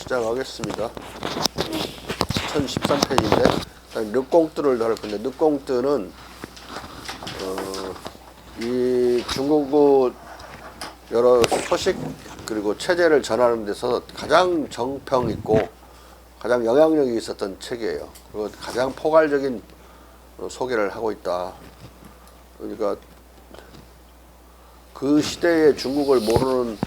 시작하겠습니다. 1013페이지인데 르꽁뜨를 다룰 건데, 르꽁뜨는 이 중국어 여러 소식 그리고 체제를 전하는 데서 가장 정평 있고 가장 영향력이 있었던 책이에요. 그리고 가장 포괄적인 소개를 하고 있다. 그러니까 그 시대의 중국을 모르는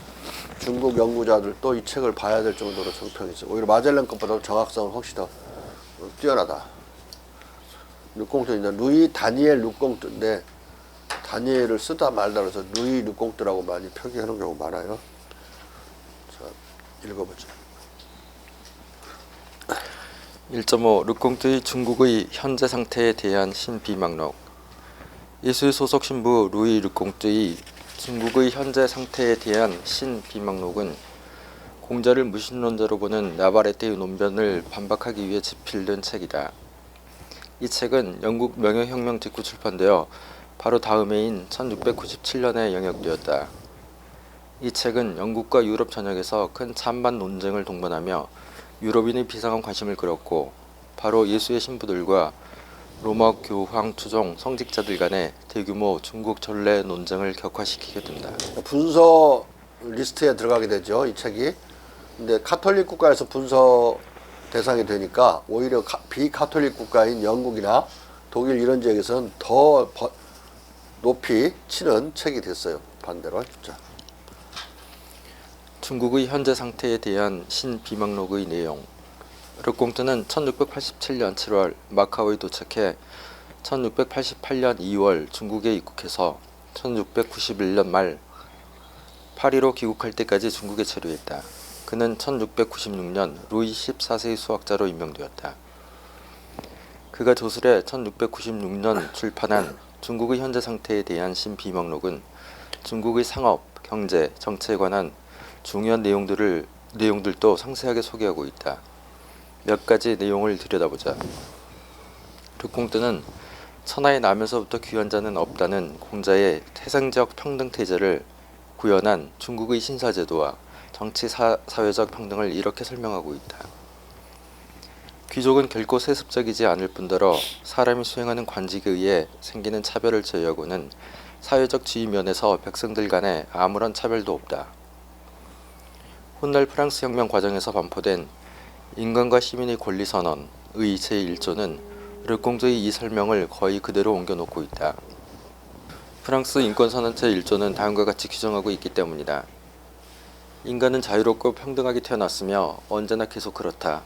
중국 연구자들도 이 책을 봐야 될 정도로 정평이 있어요. 오히려 마젤란 것보다 정확성은 훨씬 더 뛰어나다. 르꽁뜨입니다. 루이 다니엘 르꽁뜨인데 다니엘을 쓰다 말다 그래서 루이 르꽁뜨라고 많이 표기하는 경우가 많아요. 자, 읽어보죠. 1.5 르꽁뜨의 중국의 현재 상태에 대한 신비망록. 예술 소속 신부 루이 르꽁뜨의 중국의 현재 상태에 대한 신비망록은 공자를 무신론자로 보는 나바레테의 논변을 반박하기 위해 집필된 책이다. 이 책은 영국 명예혁명 직후 출판되어 바로 다음 해인 1697년에 영역되었다. 이 책은 영국과 유럽 전역에서 큰 찬반 논쟁을 동반하며 유럽인의 비상한 관심을 끌었고, 바로 예수의 신부들과 로마 교황 추종 성직자들 간의 대규모 중국 전래 논쟁을 격화시키게 된다. 분서 리스트에 들어가게 되죠, 이 책이. 근데 카톨릭 국가에서 분서 대상이 되니까 오히려 비카톨릭 국가인 영국이나 독일 이런 지역에서는 더 높이 치는 책이 됐어요. 반대로. 자. 중국의 현재 상태에 대한 신비망록의 내용. 르꽁뜨는 1687년 7월 마카오에 도착해 1688년 2월 중국에 입국해서 1691년 말 파리로 귀국할 때까지 중국에 체류했다. 그는 1696년 루이 14세의 수학자로 임명되었다. 그가 조술해 1696년 출판한 중국의 현재 상태에 대한 신비망록은 중국의 상업, 경제, 정치에 관한 중요한 내용들도 상세하게 소개하고 있다. 몇 가지 내용을 들여다보자. 르꽁뜨는 천하에 나면서부터 귀한 자는 없다는 공자의 태생적 평등태제를 구현한 중국의 신사제도와 정치 사회적 평등을 이렇게 설명하고 있다. 귀족은 결코 세습적이지 않을 뿐더러 사람이 수행하는 관직에 의해 생기는 차별을 제외하고는 사회적 지위 면에서 백성들 간에 아무런 차별도 없다. 훗날 프랑스 혁명 과정에서 반포된 인간과 시민의 권리 선언의 제1조는 르꽁뜨의 이 설명을 거의 그대로 옮겨놓고 있다. 프랑스 인권선언 제1조는 다음과 같이 규정하고 있기 때문이다. 인간은 자유롭고 평등하게 태어났으며 언제나 계속 그렇다.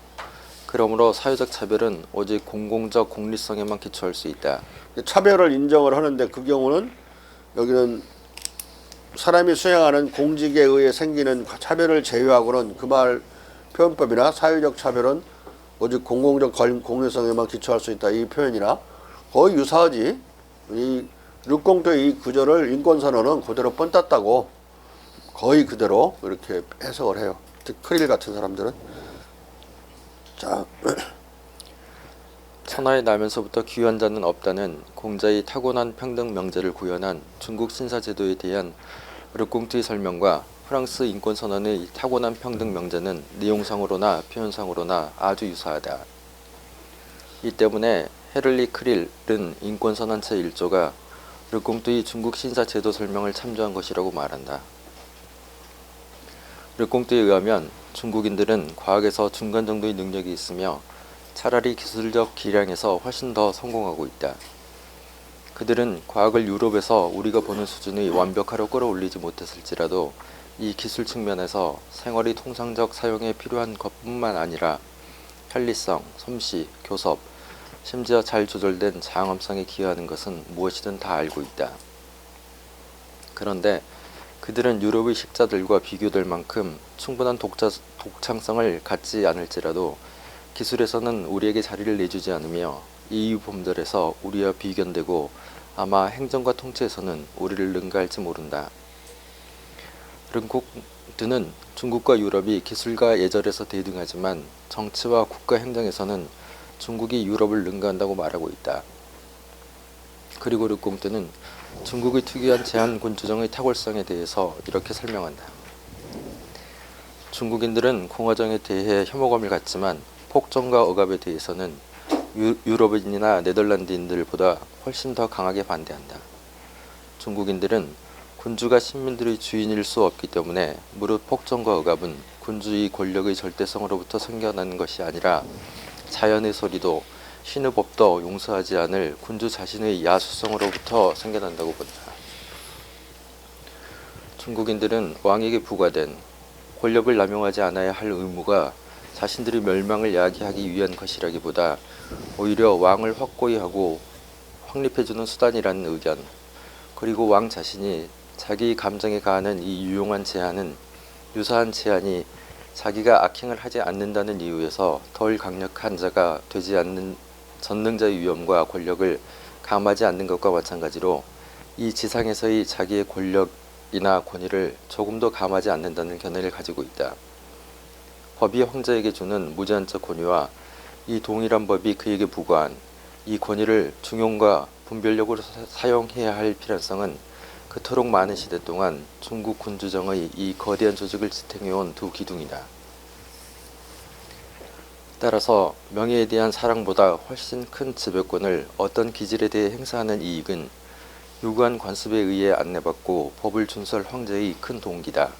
그러므로 사회적 차별은 오직 공공적 공리성에만 기초할 수 있다. 차별을 인정을 하는데 그 경우는 여기는 사람이 수행하는 공직에 의해 생기는 차별을 제외하고는 그 말 표현법이나 사회적 차별은 오직 공공적 공리성에만 기초할 수 있다. 이 표현이나 거의 유사하지. 이 르꽁뜨의 이 구절을 인권선언은 그대로 뻔땄다고 거의 그대로 이렇게 해석을 해요. 특히 크릴 같은 사람들은. 자, 천하에 나면서부터 귀한 자는 없다는 공자의 타고난 평등 명제를 구현한 중국 신사제도에 대한 르꽁뜨의 설명과 프랑스 인권선언의 타고난 평등 명제는 내용상으로나 표현상으로나 아주 유사하다. 이 때문에 헤를리 크릴은 인권선언 제1조가 르꽁뜨의 중국 신사제도 설명을 참조한 것이라고 말한다. 르꽁뜨에 의하면 중국인들은 과학에서 중간 정도의 능력이 있으며 차라리 기술적 기량에서 훨씬 더 성공하고 있다. 그들은 과학을 유럽에서 우리가 보는 수준의 완벽하로 끌어올리지 못했을지라도 이 기술 측면에서 생활의 통상적 사용에 필요한 것뿐만 아니라 편리성, 솜씨, 교섭, 심지어 잘 조절된 장엄성에 기여하는 것은 무엇이든 다 알고 있다. 그런데 그들은 유럽의 식자들과 비교될 만큼 충분한 독창성을 갖지 않을지라도 기술에서는 우리에게 자리를 내주지 않으며 이유범절에서 우리와 비견되고 아마 행정과 통치에서는 우리를 능가할지 모른다. 르꽁뜨는 중국과 유럽이 기술과 예절에서 대등하지만 정치와 국가 행정에서는 중국이 유럽을 능가한다고 말하고 있다. 그리고 르꽁뜨는 중국의 특유한 제한군주정의 탁월성에 대해서 이렇게 설명한다. 중국인들은 공화정에 대해 혐오감을 갖지만 폭정과 억압에 대해서는 유럽인이나 네덜란드인들보다 훨씬 더 강하게 반대한다. 중국인들은 군주가 시민들의 주인일 수 없기 때문에 무릇 폭정과 억압은 군주의 권력의 절대성으로부터 생겨나는 것이 아니라 자연의 소리도 신의 법도 용서하지 않을 군주 자신의 야수성으로부터 생겨난다고 본다. 중국인들은 왕에게 부과된 권력을 남용하지 않아야 할 의무가 자신들의 멸망을 야기하기 위한 것이라기보다 오히려 왕을 확고히 하고 확립해주는 수단이라는 의견, 그리고 왕 자신이 자기 감정에 가하는 이 유용한 제한은 유사한 제한이 자기가 악행을 하지 않는다는 이유에서 덜 강력한 자가 되지 않는 전능자의 위엄과 권력을 감하지 않는 것과 마찬가지로 이 지상에서의 자기의 권력이나 권위를 조금도 감하지 않는다는 견해를 가지고 있다. 법이 황제에게 주는 무제한적 권위와 이 동일한 법이 그에게 부과한 이 권위를 중용과 분별력으로 사용해야 할 필요성은 그토록 많은 시대 동안 중국 군주정의 이 거대한 조직을 지탱해온 두 기둥이다. 따라서 명예에 대한 사랑보다 훨씬 큰 지배권을 어떤 기질에 대해 행사하는 이익은 유구한 관습에 의해 안내받고 법을 준수할 황제의 큰 동기다.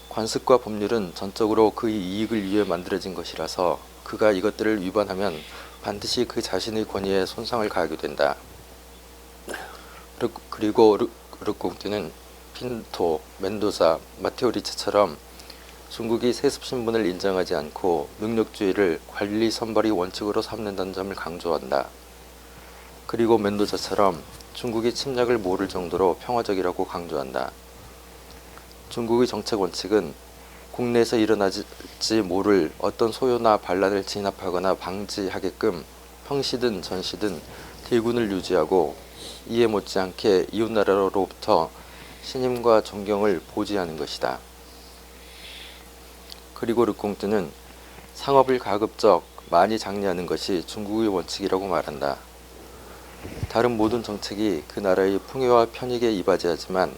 관습과 법률은 전적으로 그의 이익을 위해 만들어진 것이라서 그가 이것들을 위반하면 반드시 그 자신의 권위에 손상을 가하게 된다. 그리고 르꽁뜨는 핀토, 멘도자, 마테오 리츠처럼 중국이 세습 신분을 인정하지 않고 능력주의를 관리 선발의 원칙으로 삼는다는 점을 강조한다. 그리고 멘도자처럼 중국이 침략을 모를 정도로 평화적이라고 강조한다. 중국의 정책 원칙은 국내에서 일어나지 모를 어떤 소요나 반란을 진압하거나 방지하게끔 평시든 전시든 대군을 유지하고 이에 못지않게 이웃나라로부터 신임과 존경을 보지하는 것이다. 그리고 르꽁뜨는 상업을 가급적 많이 장려하는 것이 중국의 원칙이라고 말한다. 다른 모든 정책이 그 나라의 풍요와 편익에 이바지하지만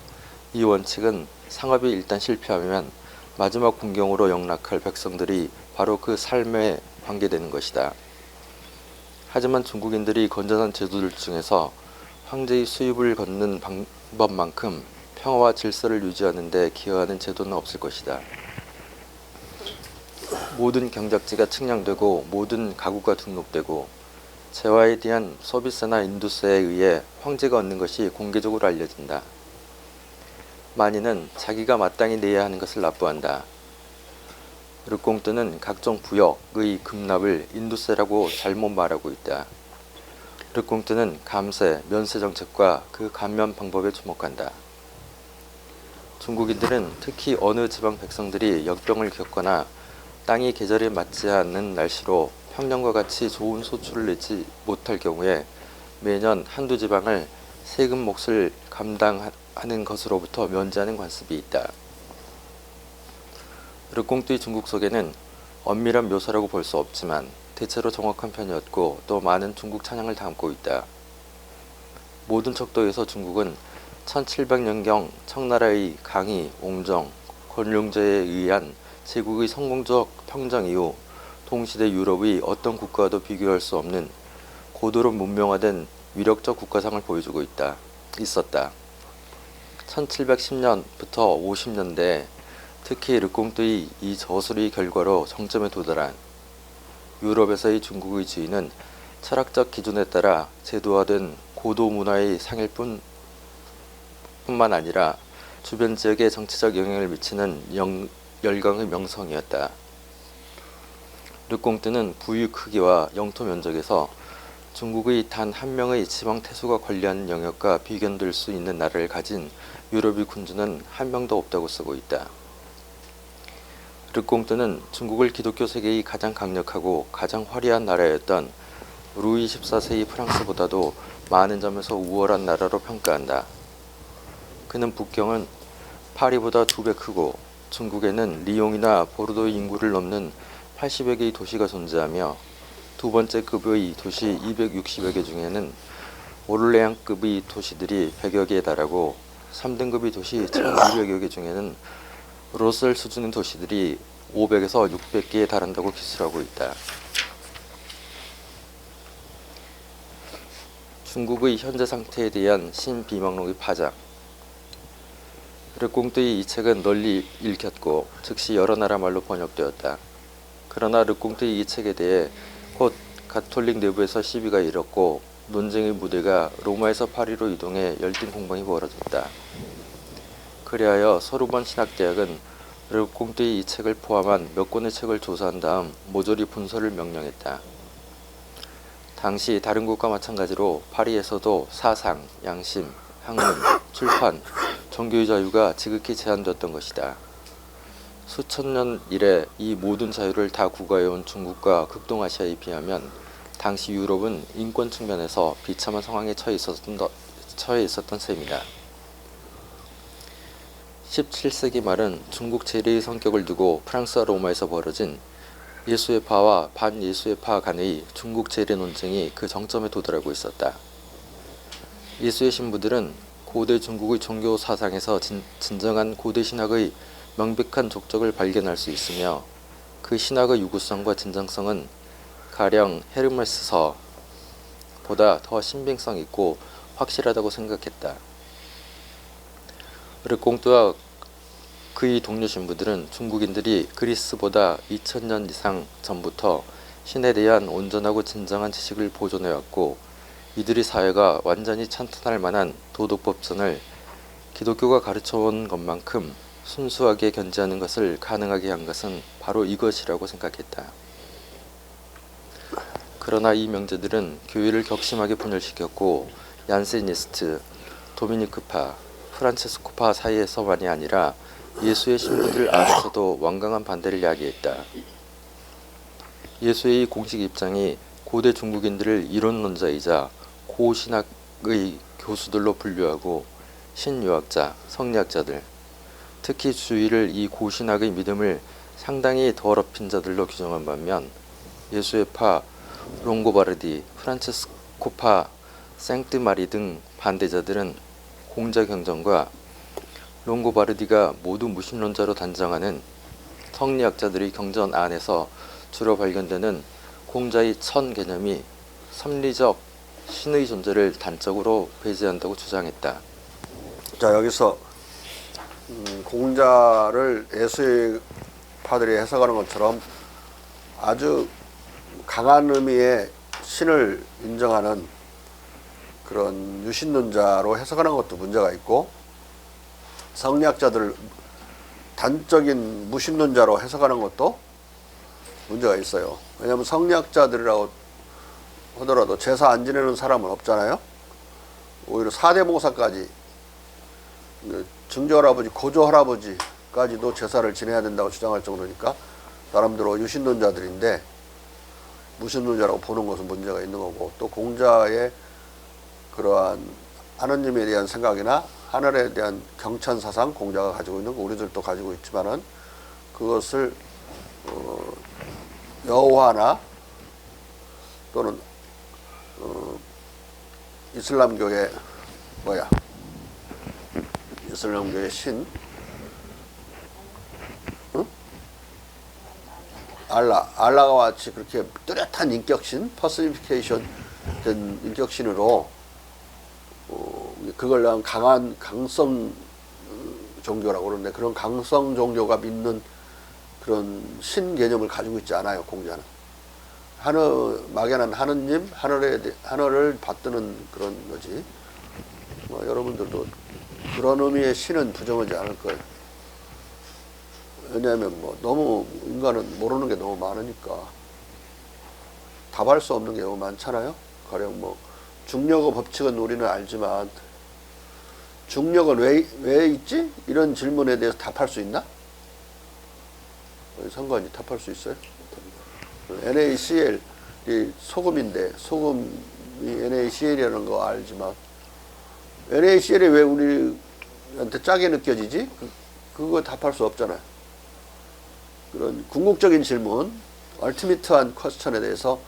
이 원칙은 상업이 일단 실패하면 마지막 군경으로 영락할 백성들이 바로 그 삶에 관계되는 것이다. 하지만 중국인들이 건전한 제도들 중에서 황제의 수입을 걷는 방법만큼 평화와 질서를 유지하는 데 기여하는 제도는 없을 것이다. 모든 경작지가 측량되고 모든 가구가 등록되고 재화에 대한 소비세나 인도세에 의해 황제가 얻는 것이 공개적으로 알려진다. 만인은 자기가 마땅히 내야 하는 것을 납부한다. 르꽁뜨는 각종 부역의 급납을 인도세라고 잘못 말하고 있다. 르꽁뜨는 감세, 면세 정책과 그 감면 방법에 주목한다. 중국인들은 특히 어느 지방 백성들이 역병을 겪거나 땅이 계절에 맞지 않는 날씨로 평년과 같이 좋은 소출을 내지 못할 경우에 매년 한두 지방을 세금 몫을 감당하는 것으로부터 면제하는 관습이 있다. 르꽁뜨의 중국 속에는 엄밀한 묘사라고 볼 수 없지만 대체로 정확한 편이었고 또 많은 중국 찬양을 담고 있다. 모든 척도에서 중국은 1700년경 청나라의 강희, 옹정, 권룡제에 의한 제국의 성공적 평정 이후 동시대 유럽의 어떤 국가와도 비교할 수 없는 고도로 문명화된 위력적 국가상을 보여주고 있었다. 1710년부터 50년대에 특히 르꽁뜨의 이 저술의 결과로 정점에 도달한 유럽에서의 중국의 지위는 철학적 기준에 따라 제도화된 고도 문화의 상일 뿐만 아니라 주변 지역에 정치적 영향을 미치는 열강의 명성이었다. 르꽁뜨는 부유 크기와 영토 면적에서 중국의 단 한 명의 지방 태수가 관리하는 영역과 비견될 수 있는 나라를 가진 유럽의 군주는 한 명도 없다고 쓰고 있다. 르꽁뜨는 중국을 기독교 세계의 가장 강력하고 가장 화려한 나라였던 루이 14세의 프랑스보다도 많은 점에서 우월한 나라로 평가한다. 그는 북경은 파리보다 2배 크고 중국에는 리옹이나 보르도의 인구를 넘는 80여 개의 도시가 존재하며 두 번째 급의 도시 260여 개 중에는 오를레앙급의 도시들이 100여 개에 달하고 3등급의 도시 1200여 개 중에는 로셀 수준의 도시들이 500에서 600개에 달한다고 기술하고 있다. 중국의 현재 상태에 대한 신비망록의 파장. 르꽁뜨의 이 책은 널리 읽혔고 즉시 여러 나라 말로 번역되었다. 그러나 르꽁뜨의 이 책에 대해 곧 가톨릭 내부에서 시비가 일었고 논쟁의 무대가 로마에서 파리로 이동해 열띤 공방이 벌어졌다. 그리하여 소르본 신학대학은 르꽁뜨의 이 책을 포함한 몇 권의 책을 조사한 다음 모조리 분서를 명령했다. 당시 다른 곳과 마찬가지로 파리에서도 사상, 양심, 학문, 출판, 종교의 자유가 지극히 제한되었던 것이다. 수천 년 이래 이 모든 자유를 다 구가해온 중국과 극동아시아에 비하면 당시 유럽은 인권 측면에서 비참한 상황에 처해 있었던 셈이다. 17세기 말은 중국 재래의 성격을 두고 프랑스와 로마에서 벌어진 예수회파와 반예수회파 간의 중국 재래 논쟁이 그 정점에 도달하고 있었다. 예수의 신부들은 고대 중국의 종교 사상에서 진정한 고대 신학의 명백한 족적을 발견할 수 있으며 그 신학의 유구성과 진정성은 가령 헤르메스서보다 더 신빙성 있고 확실하다고 생각했다. 르꽁뜨와 그의 동료 신부들은 중국인들이 그리스보다 2000년 이상 전부터 신에 대한 온전하고 진정한 지식을 보존해왔고 이들의 사회가 완전히 찬탄할 만한 도덕법전을 기독교가 가르쳐온 것만큼 순수하게 견지하는 것을 가능하게 한 것은 바로 이것이라고 생각했다. 그러나 이 명제들은 교회를 격심하게 분열시켰고 얀세니스트, 도미니크파, 프란체스코파 사이에서만이 아니라 예수의 신부들 안에서도 완강한 반대를 야기했다. 예수의 공식 입장이 고대 중국인들을 이론론자이자 고신학의 교수들로 분류하고 신유학자, 성리학자들, 특히 주위를 이 고신학의 믿음을 상당히 더럽힌 자들로 규정한 반면 예수회파, 롱고바르디, 프란체스코파, 생트마리 등 반대자들은 공자경전과 롱고바르디가 모두 무신론자로 단정하는 성리학자들의 경전 안에서 주로 발견되는 공자의 천 개념이 섭리적 신의 존재를 단적으로 배제한다고 주장했다. 자, 여기서 공자를 예수파들이 해석하는 것처럼 아주 강한 의미의 신을 인정하는 그런 유신론자로 해석하는 것도 문제가 있고, 성리학자들을 단적인 무신론자로 해석하는 것도 문제가 있어요. 왜냐하면 성리학자들이라고 하더라도 제사 안 지내는 사람은 없잖아요. 오히려 사대모사까지, 증조할아버지, 고조할아버지까지도 제사를 지내야 된다고 주장할 정도니까 나름대로 유신론자들인데 무신론자라고 보는 것은 문제가 있는 거고, 또 공자의 그러한 하느님에 대한 생각이나 하늘에 대한 경천사상, 공자가 가지고 있는 거 우리들도 가지고 있지만은 그것을 여호와나 또는 이슬람교의 이슬람교의 신, 알라가 같이 그렇게 뚜렷한 인격신, 퍼시피케이션 된 인격신으로 그걸 강한 강성 종교라고 그러는데, 그런 강성 종교가 믿는 그런 신 개념을 가지고 있지 않아요, 공자는. 막연한 하느님, 하늘을 받드는 그런 거지. 여러분들도 그런 의미의 신은 부정하지 않을 거예요. 왜냐하면 너무 인간은 모르는 게 너무 많으니까. 답할 수 없는 게 너무 많잖아요. 가령 중력의 법칙은 우리는 알지만 중력은 왜 있지? 이런 질문에 대해서 답할 수 있나? 선관위 답할 수 있어요? NaCl 이 소금인데 소금이 NaCl이라는 거 알지만 NaCl이 왜 우리한테 짜게 느껴지지? 그거 답할 수 없잖아요. 그런 궁극적인 질문, 얼티미트한 퀘스천에 대해서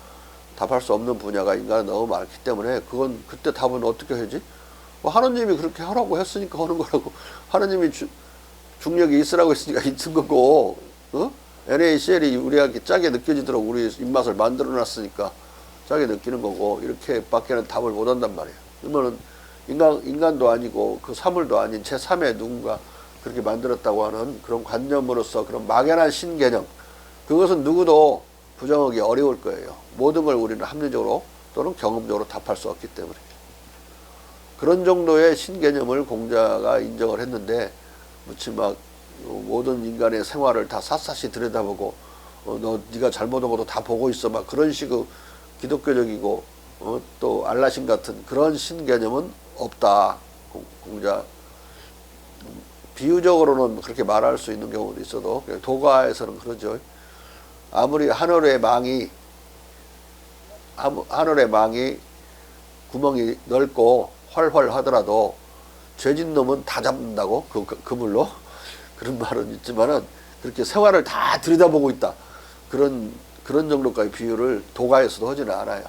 답할 수 없는 분야가 인간은 너무 많기 때문에 그건 그때 답은 어떻게 하지? 하느님이 그렇게 하라고 했으니까 하는 거라고. 하느님이 중력이 있으라고 했으니까 있은 거고, NaCl이 우리한테 짜게 느껴지도록 우리 입맛을 만들어 놨으니까 짜게 느끼는 거고, 이렇게밖에는 답을 못 한단 말이에요. 그러면은 인간도 아니고 그 사물도 아닌 제3의 누군가 그렇게 만들었다고 하는 그런 관념으로서 그런 막연한 신개념, 그것은 누구도 부정하기 어려울 거예요. 모든 걸 우리는 합리적으로 또는 경험적으로 답할 수 없기 때문에. 그런 정도의 신개념을 공자가 인정을 했는데, 무치 막 모든 인간의 생활을 다 샅샅이 들여다보고 너 네가 잘못한 것도 다 보고 있어 막 그런 식의 기독교적이고 또 알라신 같은 그런 신개념은 없다. 공자 비유적으로는 그렇게 말할 수 있는 경우도 있어도 도가에서는 그러죠. 아무리 하늘의 망이 구멍이 넓고 훨훨 하더라도 죄진 놈은 다 잡는다고 그물로 그런 말은 있지만은 그렇게 생활을 다 들여다보고 있다. 그런 정도까지 비유를 도가에서도 하지는 않아요.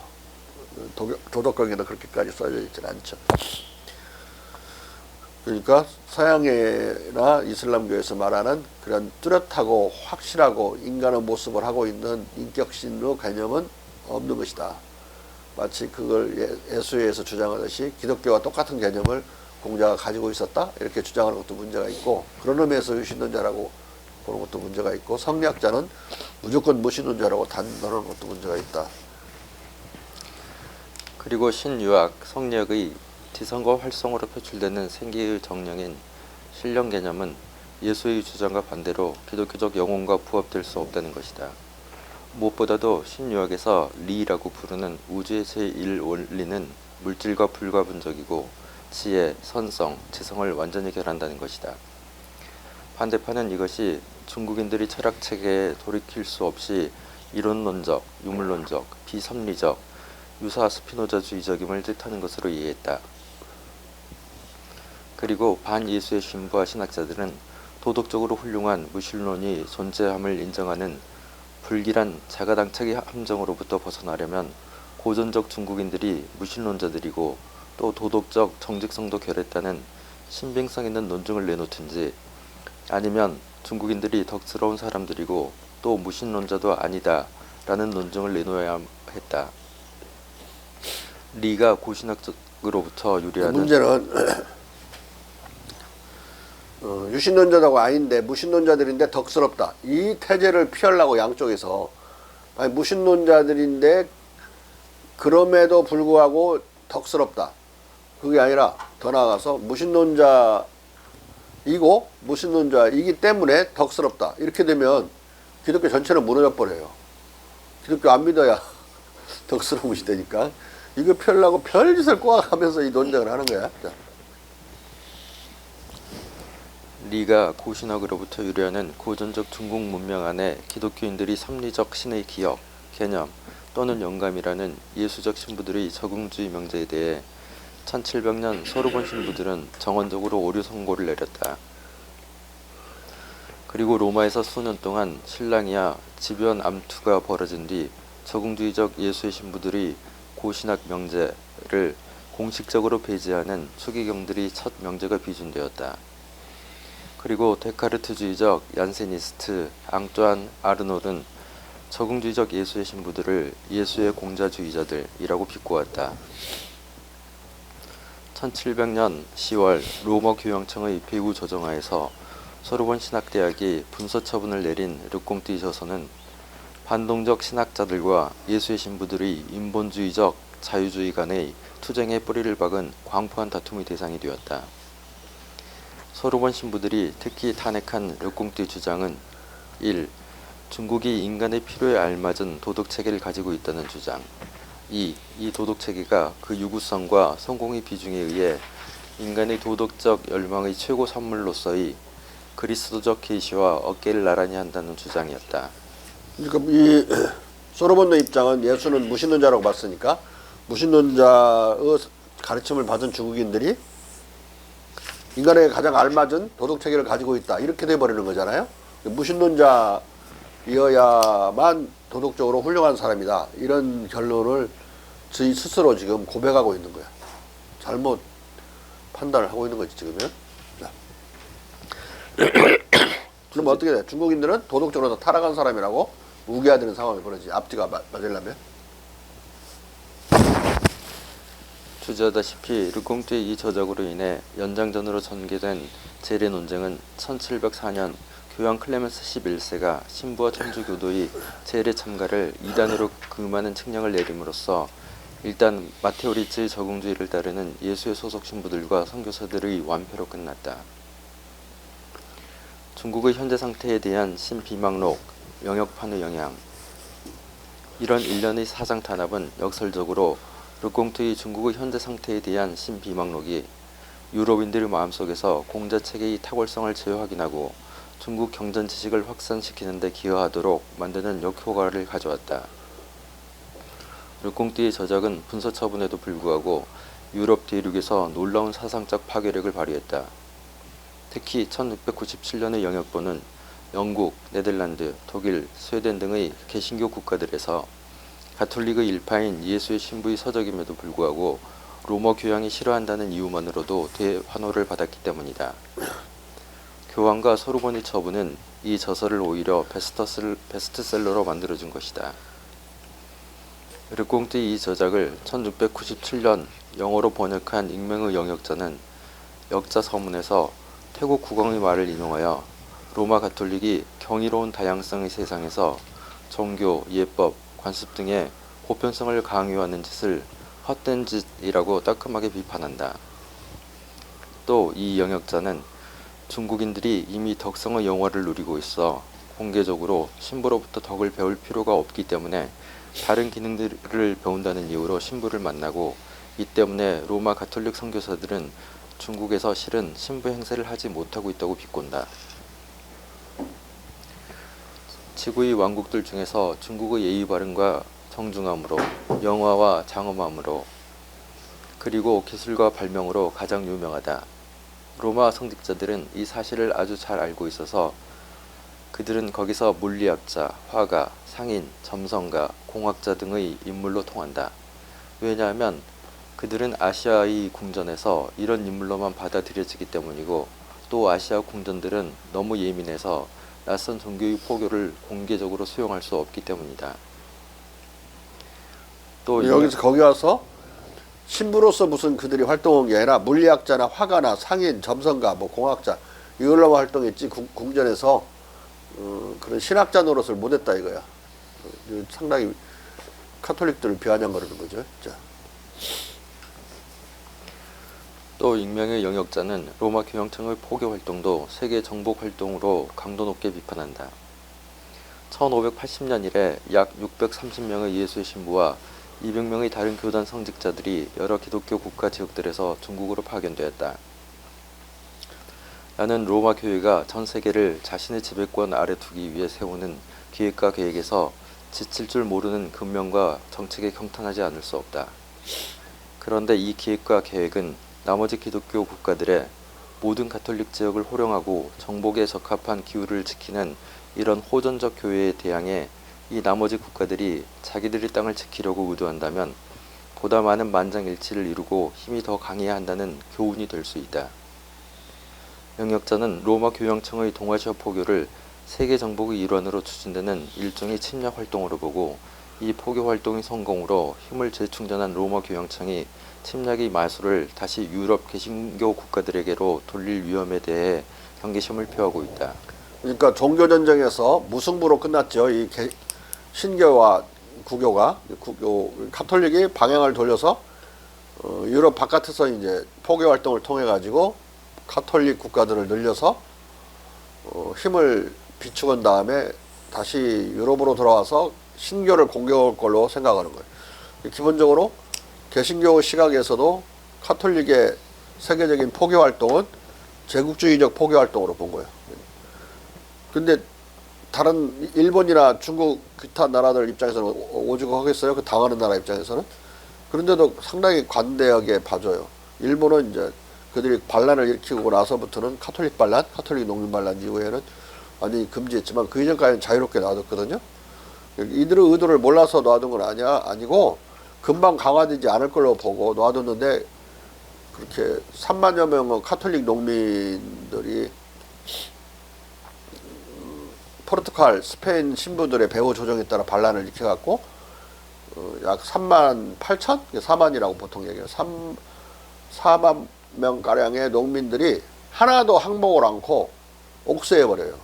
도덕경에도 그렇게까지 써져 있지는 않죠. 그러니까 서양계나 이슬람교에서 말하는 그런 뚜렷하고 확실하고 인간의 모습을 하고 있는 인격신의 개념은 없는 것이다. 마치 그걸 예수에서 주장하듯이 기독교와 똑같은 개념을 공자가 가지고 있었다 이렇게 주장하는 것도 문제가 있고, 그런 의미에서 유신론자라고 보는 것도 문제가 있고, 성리학자는 무조건 무신론자라고 단언하는 것도 문제가 있다. 그리고 신유학, 성리학의 지성과 활성으로 표출되는 생기의 정령인 신령 개념은 예수의 주장과 반대로 기독교적 영혼과 부합될 수 없다는 것이다. 무엇보다도 신유학에서 리라고 부르는 우주의 제1원리는 물질과 불가분적이고 지혜, 선성, 지성을 완전히 결한다는 것이다. 반대파는 이것이 중국인들이 철학체계에 돌이킬 수 없이 이론론적, 유물론적, 비섭리적, 유사 스피노자주의적임을 뜻하는 것으로 이해했다. 그리고 반예수의 신부와 신학자들은 도덕적으로 훌륭한 무신론이 존재함을 인정하는 불길한 자가당착의 함정으로부터 벗어나려면 고전적 중국인들이 무신론자들이고 또 도덕적 정직성도 결했다는 신빙성 있는 논증을 내놓든지, 아니면 중국인들이 덕스러운 사람들이고 또 무신론자도 아니다 라는 논증을 내놓아야 했다. 리가 고신학적으로부터 유래하는 문제는 유신론자라고 아닌데 무신론자들인데 덕스럽다. 이 태제를 피하려고 양쪽에서, 아니 무신론자들인데 그럼에도 불구하고 덕스럽다. 그게 아니라 더 나아가서 무신론자이기 때문에 덕스럽다. 이렇게 되면 기독교 전체는 무너져 버려요. 기독교 안 믿어야 덕스러운 것이 되니까 이거 펴려고 별짓을 꼬아가면서 이 논쟁을 하는 거야. 자. 리가 고신학으로부터 유래하는 고전적 중국 문명 안에 기독교인들이 섭리적 신의 기억, 개념 또는 영감이라는 예수적 신부들의 적응주의 명제에 대해 1700년 소르본 신부들은 정언적으로 오류 선고를 내렸다. 그리고 로마에서 수년 동안 신랑이야 집요한 암투가 벌어진 뒤 적응주의적 예수의 신부들이 고신학 명제를 공식적으로 배제하는 추기경들이 첫 명제가 비준되었다. 그리고 데카르트주의적 얀세니스트 앙뚜안 아르놀은 적응주의적 예수의 신부들을 예수의 공자주의자들이라고 비꼬았다. 1700년 10월 로마 교황청의 배후 조정하에서 소르본 신학대학이 분서 처분을 내린 르꽁뜨이 저서는 반동적 신학자들과 예수의 신부들의 인본주의적 자유주의 간의 투쟁의 뿌리를 박은 광포한 다툼의 대상이 되었다. 소르본 신부들이 특히 탄핵한 르꽁뜨이 주장은 1. 중국이 인간의 필요에 알맞은 도덕체계를 가지고 있다는 주장. 2. 이 도덕체계가 그 유구성과 성공의 비중에 의해 인간의 도덕적 열망의 최고 산물로서의 그리스도적 계시와 어깨를 나란히 한다는 주장이었다. 그러니까 이 소로몬의 입장은 예수는 무신론자라고 봤으니까 무신론자의 가르침을 받은 중국인들이 인간에게 가장 알맞은 도덕체계를 가지고 있다. 이렇게 돼버리는 거잖아요. 무신론자이어야만 도덕적으로 훌륭한 사람이다. 이런 결론을 저희 스스로 지금 고백하고 있는 거야. 잘못 판단을 하고 있는 거지 지금은. 그럼 어떻게 돼? 중국인들은 도덕적으로 다 타락한 사람이라고 우겨야 되는 상황이 벌어지지. 앞뒤가 맞으려면. 주저하다시피 르꽁뜨의 이 저작으로 인해 연장전으로 전개된 재래 논쟁은 1704년 교황 클레멘스 11세가 신부와 천주교도의 재래 참가를 이단으로 금하는 칙령을 내림으로써 일단 마테오 리츠의 적응주의를 따르는 예수의 소속 신부들과 선교사들의 완패로 끝났다. 중국의 현재 상태에 대한 신비망록, 영역판의 영향. 이런 일련의 사상 탄압은 역설적으로 르꽁트의 중국의 현재 상태에 대한 신비망록이 유럽인들의 마음속에서 공자체계의 탁월성을 재확인하고 중국 경전 지식을 확산시키는 데 기여하도록 만드는 역효과를 가져왔다. 르꽁트의 저작은 분서 처분에도 불구하고 유럽 대륙에서 놀라운 사상적 파괴력을 발휘했다. 특히 1697년의 영역본은 영국, 네덜란드, 독일, 스웨덴 등의 개신교 국가들에서 가톨릭의 일파인 예수의 신부의 서적임에도 불구하고 로마 교황이 싫어한다는 이유만으로도 대환호를 받았기 때문이다. 교황과 소르본의 처분은 이 저서를 오히려 베스트셀러로 만들어준 것이다. 르꽁뜨의 이 저작을 1697년 영어로 번역한 익명의 영역자는 역자 서문에서 태국 국왕의 말을 인용하여 로마 가톨릭이 경이로운 다양성의 세상에서 종교, 예법, 관습 등의 보편성을 강요하는 짓을 헛된 짓이라고 따끔하게 비판한다. 또 이 영역자는 중국인들이 이미 덕성의 영화를 누리고 있어 공개적으로 신부로부터 덕을 배울 필요가 없기 때문에 다른 기능들을 배운다는 이유로 신부를 만나고, 이 때문에 로마 가톨릭 선교사들은 중국에서 실은 신부 행세를 하지 못하고 있다고 비꼰다. 지구의 왕국들 중에서 중국의 예의 바른과 정중함으로, 영화와 장엄함으로, 그리고 기술과 발명으로 가장 유명하다. 로마 성직자들은 이 사실을 아주 잘 알고 있어서 그들은 거기서 물리학자, 화가, 상인, 점성가, 공학자 등의 인물로 통한다. 왜냐하면 그들은 아시아의 궁전에서 이런 인물로만 받아들여지기 때문이고, 또 아시아 궁전들은 너무 예민해서 낯선 종교의 포교를 공개적으로 수용할 수 없기 때문이다. 또 여기서 거기 와서 신부로서 무슨 그들이 활동한 게 아니라 물리학자나 화가나 상인, 점성가, 뭐 공학자 이걸로만 활동했지 궁전에서 그런 신학자 노릇을 못했다 이거야. 상당히 카톨릭들을 비아냥거리는 거죠. 자. 또 익명의 영역자는 로마 교황청의 포교 활동도 세계 정복 활동으로 강도 높게 비판한다. 1580년 이래 약 630명의 예수의 신부와 200명의 다른 교단 성직자들이 여러 기독교 국가 지역들에서 중국으로 파견되었다. 나는 로마 교회가 전 세계를 자신의 지배권 아래 두기 위해 세우는 기획과 계획에서 지칠 줄 모르는 근면과 정책에 경탄하지 않을 수 없다. 그런데 이 기획과 계획은 나머지 기독교 국가들의 모든 가톨릭 지역을 호령하고 정복에 적합한 기후를 지키는 이런 호전적 교회에 대항해 이 나머지 국가들이 자기들의 땅을 지키려고 의도한다면 보다 많은 만장일치를 이루고 힘이 더 강해야 한다는 교훈이 될 수 있다. 영역자는 로마 교황청의 동아시아 포교를 세계 정복의 일환으로 추진되는 일종의 침략 활동으로 보고, 이 포교 활동의 성공으로 힘을 재충전한 로마 교황청이 침략의 마술을 다시 유럽 개신교 국가들에게로 돌릴 위험에 대해 경계심을 표하고 있다. 그러니까 종교전쟁에서 무승부로 끝났죠. 이 신교와 구교가 카톨릭이 방향을 돌려서 유럽 바깥에서 이제 포교 활동을 통해 가지고 카톨릭 국가들을 늘려서 힘을 비추건 다음에 다시 유럽으로 돌아와서 신교를 공격할 걸로 생각하는 거예요. 기본적으로 개신교 시각에서도 카톨릭의 세계적인 포교 활동은 제국주의적 포교 활동으로 본 거예요. 근데 다른 일본이나 중국 기타 나라들 입장에서는 오죽 하겠어요? 그 당하는 나라 입장에서는. 그런데도 상당히 관대하게 봐줘요. 일본은 이제 그들이 반란을 일으키고 나서부터는 카톨릭 반란, 카톨릭 농민 반란 이후에는 완전히 금지했지만 그 이전까지는 자유롭게 놔뒀거든요. 이들의 의도를 몰라서 놔둔 건 아니고 금방 강화되지 않을 걸로 보고 놔뒀는데, 그렇게 3만여 명의 카톨릭 농민들이 포르투갈, 스페인 신부들의 배후 조정에 따라 반란을 일으켜갖고 약 3만 8천? 4만이라고 보통 얘기해요. 4만 명가량의 농민들이 하나도 항복을 않고 옥쇄해버려요.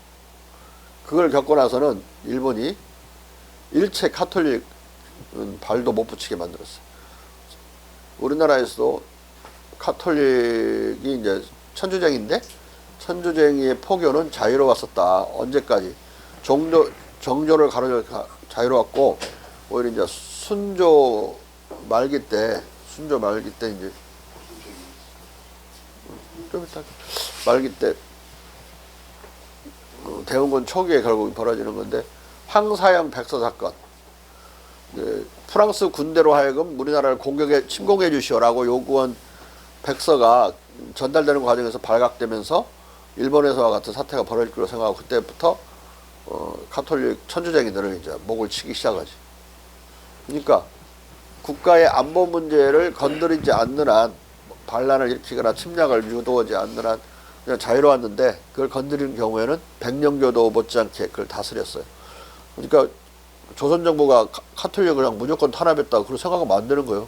그걸 겪고 나서는 일본이 일체 카톨릭은 발도 못 붙이게 만들었어요. 우리나라에서도 카톨릭이 이제 천주쟁인데 천주쟁이의 포교는 자유로웠었다. 언제까지? 정조를 가로져 자유로웠고 오히려 이제 순조 말기 때 이제 좀 이따 말기 때 대원군 초기에 결국 벌어지는 건데 황사형 백서 사건. 프랑스 군대로 하여금 우리나라를 침공해 주시오라고 요구한 백서가 전달되는 과정에서 발각되면서 일본에서와 같은 사태가 벌어질 거라고 생각하고 그때부터 카톨릭 천주쟁이들을 이제 목을 치기 시작하지. 그러니까 국가의 안보 문제를 건드리지 않는 한 반란을 일으키거나 침략을 유도하지 않는 한 그냥 자유로웠는데 그걸 건드리는 경우에는 백령교도 못지않게 그걸 다스렸어요. 그러니까 조선 정부가 카톨릭을 그냥 무조건 탄압했다고 그런 생각하면 안 되는 거예요.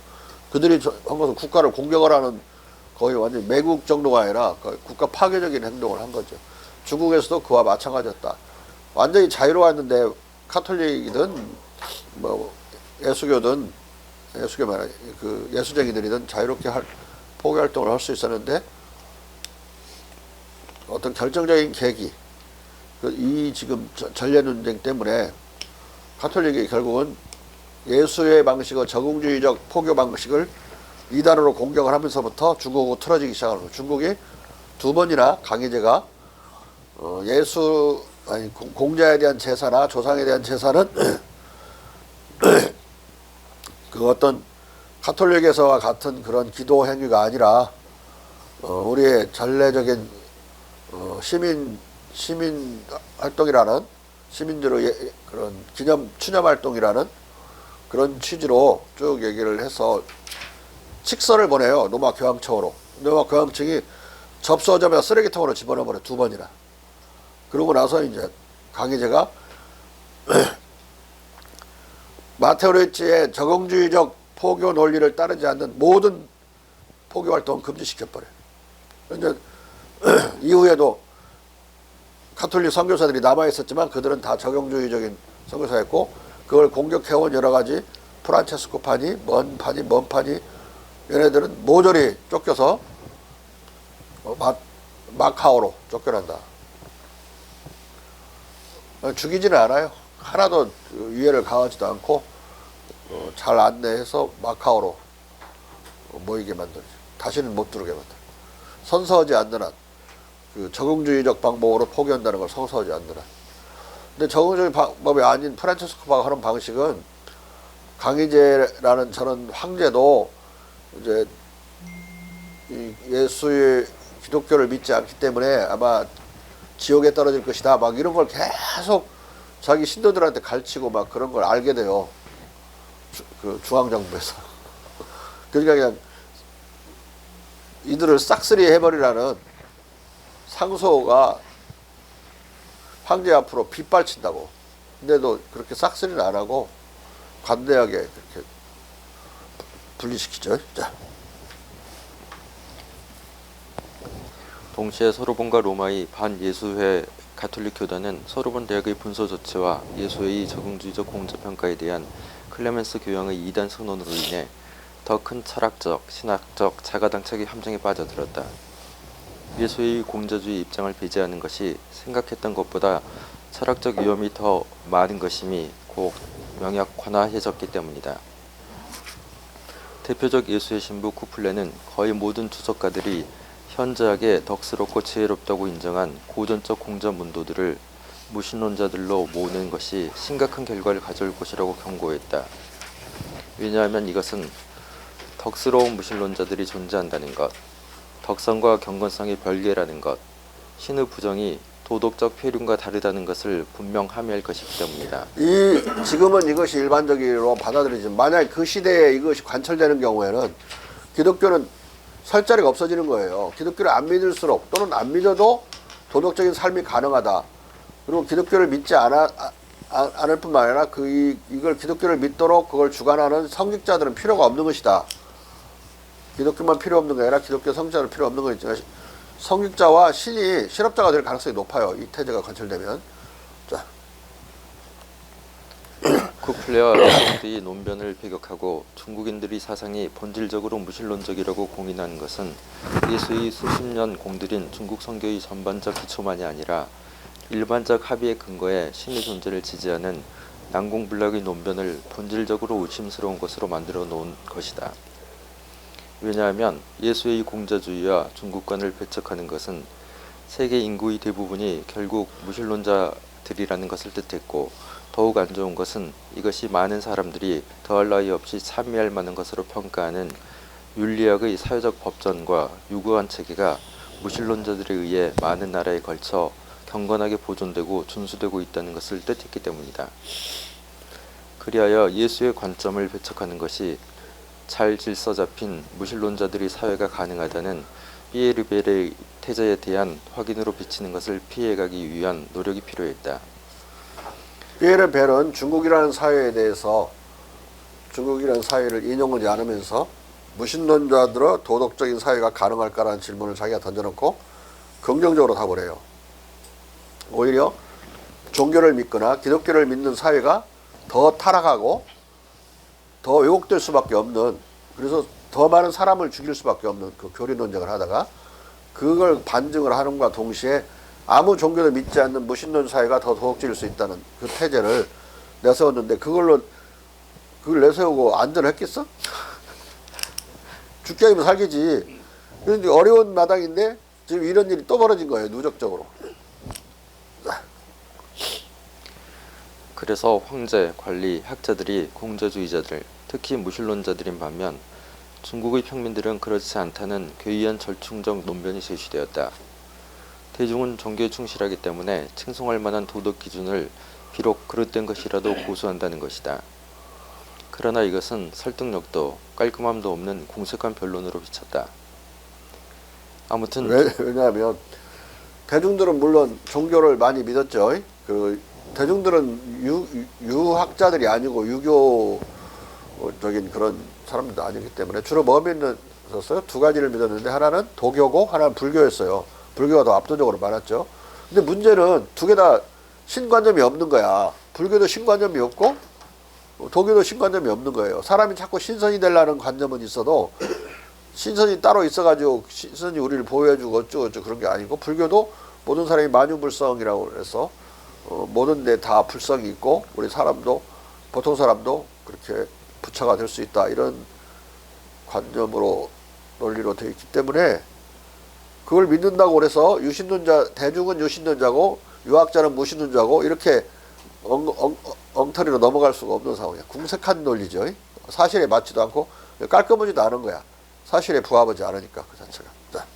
그들이 한 것은 국가를 공격을 하는 거의 완전 매국 정도가 아니라 국가 파괴적인 행동을 한 거죠. 중국에서도 그와 마찬가지였다. 완전히 자유로웠는데 카톨릭이든 뭐 예수교든 예수교 말해 그 예수쟁이들이든 자유롭게 포교 활동을 할 수 있었는데 어떤 결정적인 계기 이 지금 전례 논쟁 때문에 카톨릭이 결국은 예수의 방식을 적응주의적 포교 방식을 이단으로 공격을 하면서부터 중국하고 틀어지기 시작하는 거예요. 중국이 두 번이나 강희제가 공자에 대한 제사나 조상에 대한 제사는 그 어떤 카톨릭에서와 같은 그런 기도 행위가 아니라 우리의 전례적인 시민 활동이라는 시민들의 그런 추념 활동이라는 그런 취지로 쭉 얘기를 해서 칙서를 보내요. 로마 교황청으로. 로마 교황청이 접수하자마자 쓰레기통으로 집어넣어버려 두 번이나. 그러고 나서 이제 강희제가 마테오 레치의 적응주의적 포교 논리를 따르지 않는 모든 포교 활동을 금지시켜버려요. 이제 이후에도 카톨릭 선교사들이 남아있었지만 그들은 다 적용주의적인 선교사였고 그걸 공격해온 여러 가지 프란체스코파니, 먼 파니 얘네들은 모조리 쫓겨서 마카오로 쫓겨난다. 죽이지는 않아요. 하나도 위해를 가하지도 않고 잘 안내해서 마카오로 모이게 만들죠. 다시는 못 들어오게 만들죠. 선서하지 않는 한 그 적응주의적 방법으로 포기한다는 걸 선서하지 않는 한. 근데 적응주의 방법이 아닌 프란체스코파가 하는 방식은 강희제라는 저런 황제도 이제 예수의 기독교를 믿지 않기 때문에 아마 지옥에 떨어질 것이다. 막 이런 걸 계속 자기 신도들한테 가르치고 막 그런 걸 알게 돼요. 그 중앙정부에서. 그러니까 그냥 이들을 싹쓸이 해버리라는 상소가 황제 앞으로 빗발친다고. 근데도 그렇게 싹쓸이는 안 하고 관대하게 그렇게 분리시키죠. 자. 동시에 소르본과 로마의 반예수회 가톨릭 교단은 소르본 대학의 분소 조치와 예수회의 적응주의적 공자평가에 대한 클레멘스 교황의 이단 선언으로 인해 더 큰 철학적, 신학적 자가당착의 함정에 빠져들었다. 예수의 공자주의 입장을 배제하는 것이 생각했던 것보다 철학적 위험이 더 많은 것임이 곧 명약관화해졌기 때문이다. 대표적 예수의 신부 쿠플레는 거의 모든 주석가들이 현저하게 덕스럽고 지혜롭다고 인정한 고전적 공자 문도들을 무신론자들로 모으는 것이 심각한 결과를 가져올 것이라고 경고했다. 왜냐하면 이것은 덕스러운 무신론자들이 존재한다는 것, 덕성과 경건성의 별개라는 것, 신의 부정이 도덕적 폐륜과 다르다는 것을 분명 함의할 것이기 때문이다. 지금은 이것이 일반적으로 받아들이지만 만약 그 시대에 이것이 관철되는 경우에는 기독교는 설 자리가 없어지는 거예요. 기독교를 안 믿을수록 또는 안 믿어도 도덕적인 삶이 가능하다. 그리고 기독교를 믿지 않을 뿐만 아니라 이걸 기독교를 믿도록 그걸 주관하는 성직자들은 필요가 없는 것이다. 기독교만 필요 없는 게 아니라 기독교 성직자는 필요 없는 거지만 성직자와 신이 실업자가 될 가능성이 높아요. 이 태제가 관철되면. 자. 쿠플레와 르콩뜨의 논변을 배격하고 중국인들의 사상이 본질적으로 무신론적이라고 공인하는 것은 예수의 수십 년 공들인 중국 선교의 전반적 기초만이 아니라 일반적 합의의 근거에 신의 존재를 지지하는 난공불락의 논변을 본질적으로 의심스러운 것으로 만들어 놓은 것이다. 왜냐하면 예수의 공자주의와 중국관을 배척하는 것은 세계 인구의 대부분이 결국 무신론자들이라는 것을 뜻했고, 더욱 안 좋은 것은 이것이 많은 사람들이 더할 나위 없이 참여할 만한 것으로 평가하는 윤리학의 사회적 법전과 유구한 체계가 무신론자들에 의해 많은 나라에 걸쳐 경건하게 보존되고 준수되고 있다는 것을 뜻했기 때문이다. 그리하여 예수의 관점을 배척하는 것이 잘 질서 잡힌 무신론자들의 사회가 가능하다는 피에르벨의 태제에 대한 확인으로 비치는 것을 피해가기 위한 노력이 필요했다. 피에르벨은 중국이라는 사회에 대해서 중국이라는 사회를 인용하지 않으면서 무신론자들의 도덕적인 사회가 가능할까라는 질문을 자기가 던져놓고 긍정적으로 답을 해요. 오히려 종교를 믿거나 기독교를 믿는 사회가 더 타락하고 더 왜곡될 수밖에 없는, 그래서 더 많은 사람을 죽일 수밖에 없는 그 교리 논쟁을 하다가 그걸 반증을 하는과 동시에 아무 종교도 믿지 않는 무신론 사회가 더 도덕질일 수 있다는 그 태제를 내세웠는데 그걸 내세우고 안전했겠어? 죽게 하면 살겠지. 그런데 어려운 마당인데 지금 이런 일이 또 벌어진 거예요. 누적적으로. 그래서 황제, 관리, 학자들이 공자주의자들, 특히 무신론자들인 반면 중국의 평민들은 그렇지 않다는 괴이한 절충적 논변이 제시되었다. 대중은 종교에 충실하기 때문에 칭송할 만한 도덕 기준을 비록 그릇된 것이라도 고수한다는 것이다. 그러나 이것은 설득력도 깔끔함도 없는 공색한 변론으로 비쳤다. 아무튼 왜냐하면 대중들은 물론 종교를 많이 믿었죠. 그 대중들은 유학자들이 아니고 유교적인 그런 사람들도 아니기 때문에 주로 뭐 믿었어요? 두 가지를 믿었는데 하나는 도교고 하나는 불교였어요. 불교가 더 압도적으로 많았죠. 근데 문제는 두 개 다 신관점이 없는 거야. 불교도 신관점이 없고 도교도 신관점이 없는 거예요. 사람이 자꾸 신선이 되려는 관점은 있어도 신선이 따로 있어가지고 신선이 우리를 보호해주고 어쩌고 그런 게 아니고, 불교도 모든 사람이 만유불성이라고 해서 모든 데 다 불성이 있고 우리 사람도 보통 사람도 그렇게 부처가 될 수 있다, 이런 관념으로 논리로 되어 있기 때문에 그걸 믿는다고 그래서 유신론자, 대중은 유신론자고 유학자는 무신론자고 이렇게 엉터리로 넘어갈 수가 없는 상황이야. 궁색한 논리죠. 사실에 맞지도 않고 깔끔하지도 않은 거야. 사실에 부합하지 않으니까 그 자체가. 자.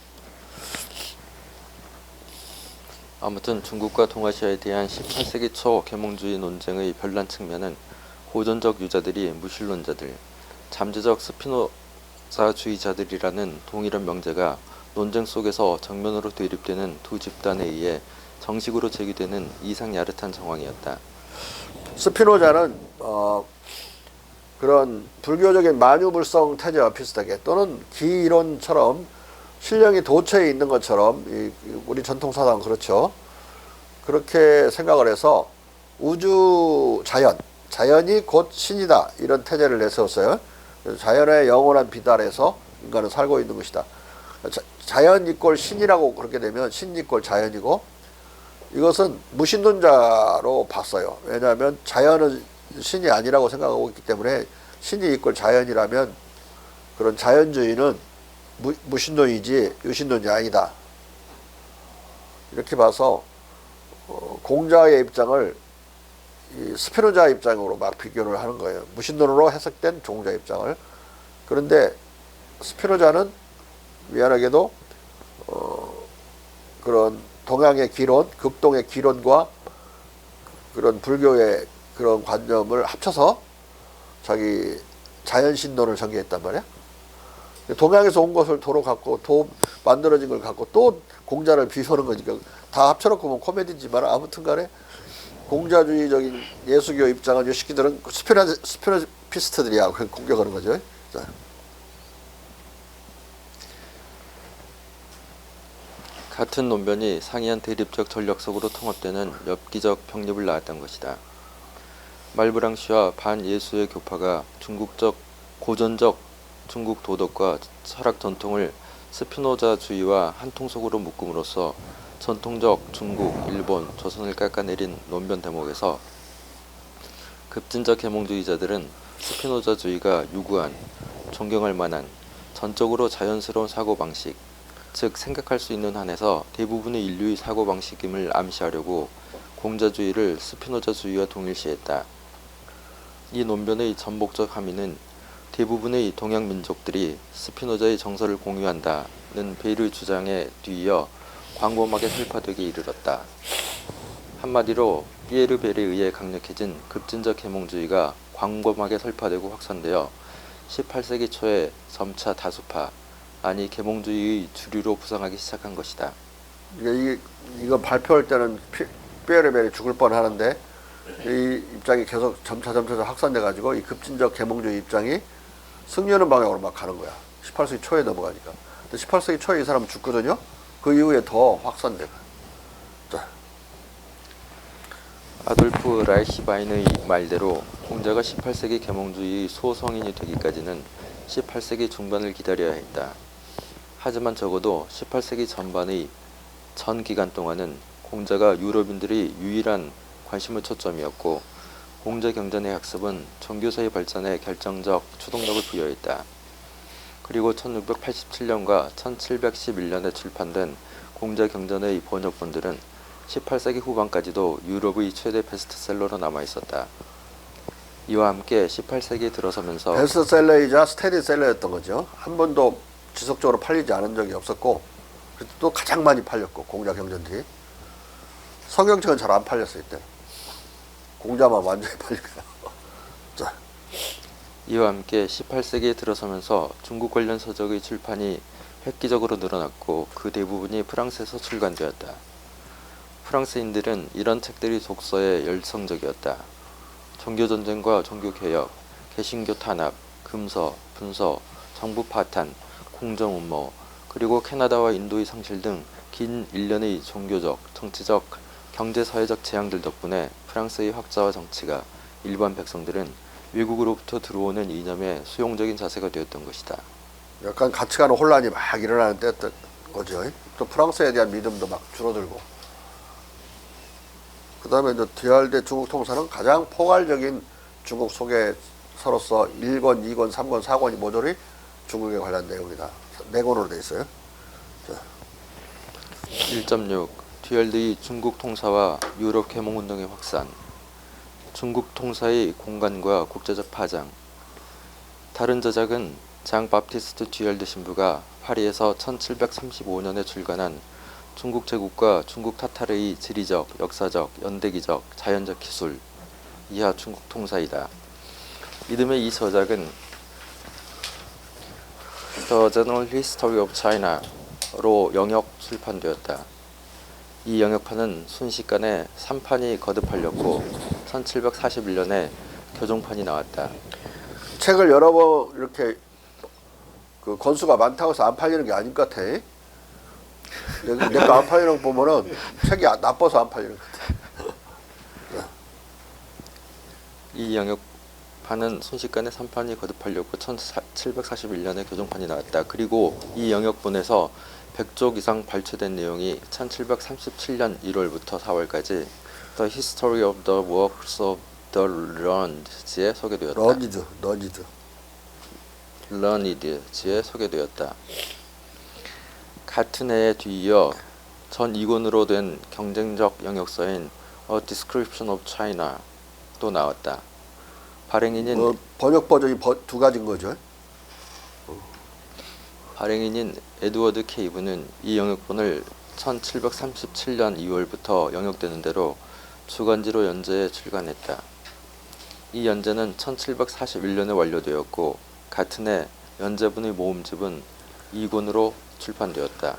아무튼 중국과 동아시아에 대한 18세기 초 계몽주의 논쟁의 별난 측면은 고전적 유자들이 무신론자들, 잠재적 스피노자주의자들이라는 동일한 명제가 논쟁 속에서 정면으로 대립되는 두 집단에 의해 정식으로 제기되는 이상 야릇한 정황이었다. 스피노자는 그런 불교적인 만유불성 태제와 비슷하게 또는 기이론처럼 신령이 도처에 있는 것처럼 우리 전통 사상은 그렇죠. 그렇게 생각을 해서 우주 자연이 곧 신이다, 이런 태제를 내세웠어요. 자연의 영원한 비달에서 인간은 살고 있는 것이다. 자연 이꼴 신이라고 그렇게 되면 신 이꼴 자연이고, 이것은 무신론자로 봤어요. 왜냐하면 자연은 신이 아니라고 생각하고 있기 때문에 신이 이꼴 자연이라면 그런 자연주의는 무신론이지 유신론이 아니다, 이렇게 봐서 공자의 입장을 이 스피노자 입장으로 막 비교를 하는 거예요. 무신론으로 해석된 공자 입장을. 그런데 스피노자는 미안하게도 그런 동양의 기론, 극동의 기론과 그런 불교의 그런 관념을 합쳐서 자기 자연신론을 전개했단 말이야. 동양에서 온 것을 도로 갖고 만들어진 걸 갖고 또 공자를 비교하는 거니까 다 합쳐놓고 보면 코미디지만 아무튼 간에 공자주의적인 예수교 입장은 이 새끼들은 스피노피스트들이야. 그냥 공격하는 거죠. 자. 같은 논변이 상이한 대립적 전략적으로 통합되는 엽기적 병립을 낳았던 것이다. 말브랑시와 반예수의 교파가 중국적 고전적 중국 도덕과 철학 전통을 스피노자주의와 한 통속으로 묶음으로써 전통적 중국, 일본, 조선을 깎아내린 논변 대목에서 급진적 계몽주의자들은 스피노자주의가 요구한 존경할 만한 전적으로 자연스러운 사고방식, 즉 생각할 수 있는 한에서 대부분의 인류의 사고방식임을 암시하려고 공자주의를 스피노자주의와 동일시했다. 이 논변의 전복적 함의는 대부분의 동양 민족들이 스피노자의 정서를 공유한다는 베일의 주장에 뒤이어 광범하게 설파되게 이르렀다. 한마디로 피에르 벨에 의해 강력해진 급진적 계몽주의가 광범하게 설파되고 확산되어 18세기 초에 점차 다수파, 아니 계몽주의의 주류로 부상하기 시작한 것이다. 이거 발표할 때는 피에르벨이 죽을 뻔하는데 이 입장이 계속 점차 확산돼 가지고 이 급진적 계몽주의 입장이 승리하는 방향으로 막 가는 거야. 18세기 초에 넘어가니까. 근데 18세기 초에 이 사람은 죽거든요. 그 이후에 더 확산돼. 자. 아돌프 라이히바인의 말대로 공자가 18세기 계몽주의의 소성인이 되기까지는 18세기 중반을 기다려야 했다. 하지만 적어도 18세기 전반의 전 기간 동안은 공자가 유럽인들의 유일한 관심의 초점이었고 공자 경전의 학습은 종교사의 발전에 결정적 추동력을 부여했다. 그리고 1687년과 1711년에 출판된 공자 경전의 번역본들은 18세기 후반까지도 유럽의 최대 베스트셀러로 남아있었다. 이와 함께 18세기에 들어서면서 베스트셀러이자 스테디셀러였던 거죠. 한 번도 지속적으로 팔리지 않은 적이 없었고 또 가장 많이 팔렸고 공자 경전들이 성경책은 잘 안 팔렸어요. 이때 공자만 완전히 팔렸어요. 자. 이와 함께 18세기에 들어서면서 중국 관련 서적의 출판이 획기적으로 늘어났고 그 대부분이 프랑스에서 출간되었다. 프랑스인들은 이런 책들이 독서에 열성적이었다. 종교전쟁과 종교개혁, 개신교 탄압, 금서, 분서, 정부 파탄, 공정음모, 그리고 캐나다와 인도의 상실 등 긴 일련의 종교적, 정치적, 경제사회적 재앙들 덕분에 프랑스의 학자와 정치가 일반 백성들은 외국으로부터 들어오는 이념의 수용적인 자세가 되었던 것이다. 약간 가치관 혼란이 막 일어나는 때였던 거죠. 또 프랑스에 대한 믿음도 막 줄어들고. 그 다음에 이제 디알데 중국 통사는 가장 포괄적인 중국 소개서로서 1권, 2권, 3권, 4권이 모조리 중국에 관련 내용이다. 4권으로 되어 있어요. 1.6 듀얼드의 중국 통사와 유럽 계몽운동의 확산, 중국 통사의 공간과 국제적 파장. 다른 저작은 장 바프티스트 듀얼드 신부가 파리에서 1735년에 출간한 중국 제국과 중국 타타르의 지리적, 역사적, 연대기적, 자연적 기술, 이하 중국 통사이다. 이듬해 이 저작은 The General History of China로 영역 출판되었다. 이 영역판은 순식간에 3판이 거듭팔렸고 1741년에 교종판이 나왔다. 책을 여러 번 이렇게 그 권수가 많다고 해서 안 팔리는 게 아닌 것 같아. 내가 안 팔리는 거 보면은 책이 나빠서 안 팔리는 것 같아. 이 영역판은 순식간에 3판이 거듭팔렸고 1741년에 교종판이 나왔다. 그리고 이 영역본에서 100쪽 이상 발췌된 내용이 1737년 1월부터 4월까지 The History of the Works of the Learned지에 소개되었다. Learned지에 소개되었다. 같은 해에 뒤이어 전 2권으로 된 경쟁적 영역서인 A Description of China도 나왔다. 발행인인 번역 버전이 두 가지인 거죠. 발행인인 에드워드 케이브는 이 영역본을 1737년 2월부터 영역되는 대로 주간지로 연재해 출간했다. 이 연재는 1741년에 완료되었고 같은 해 연재분의 모음집은 2권으로 출판되었다.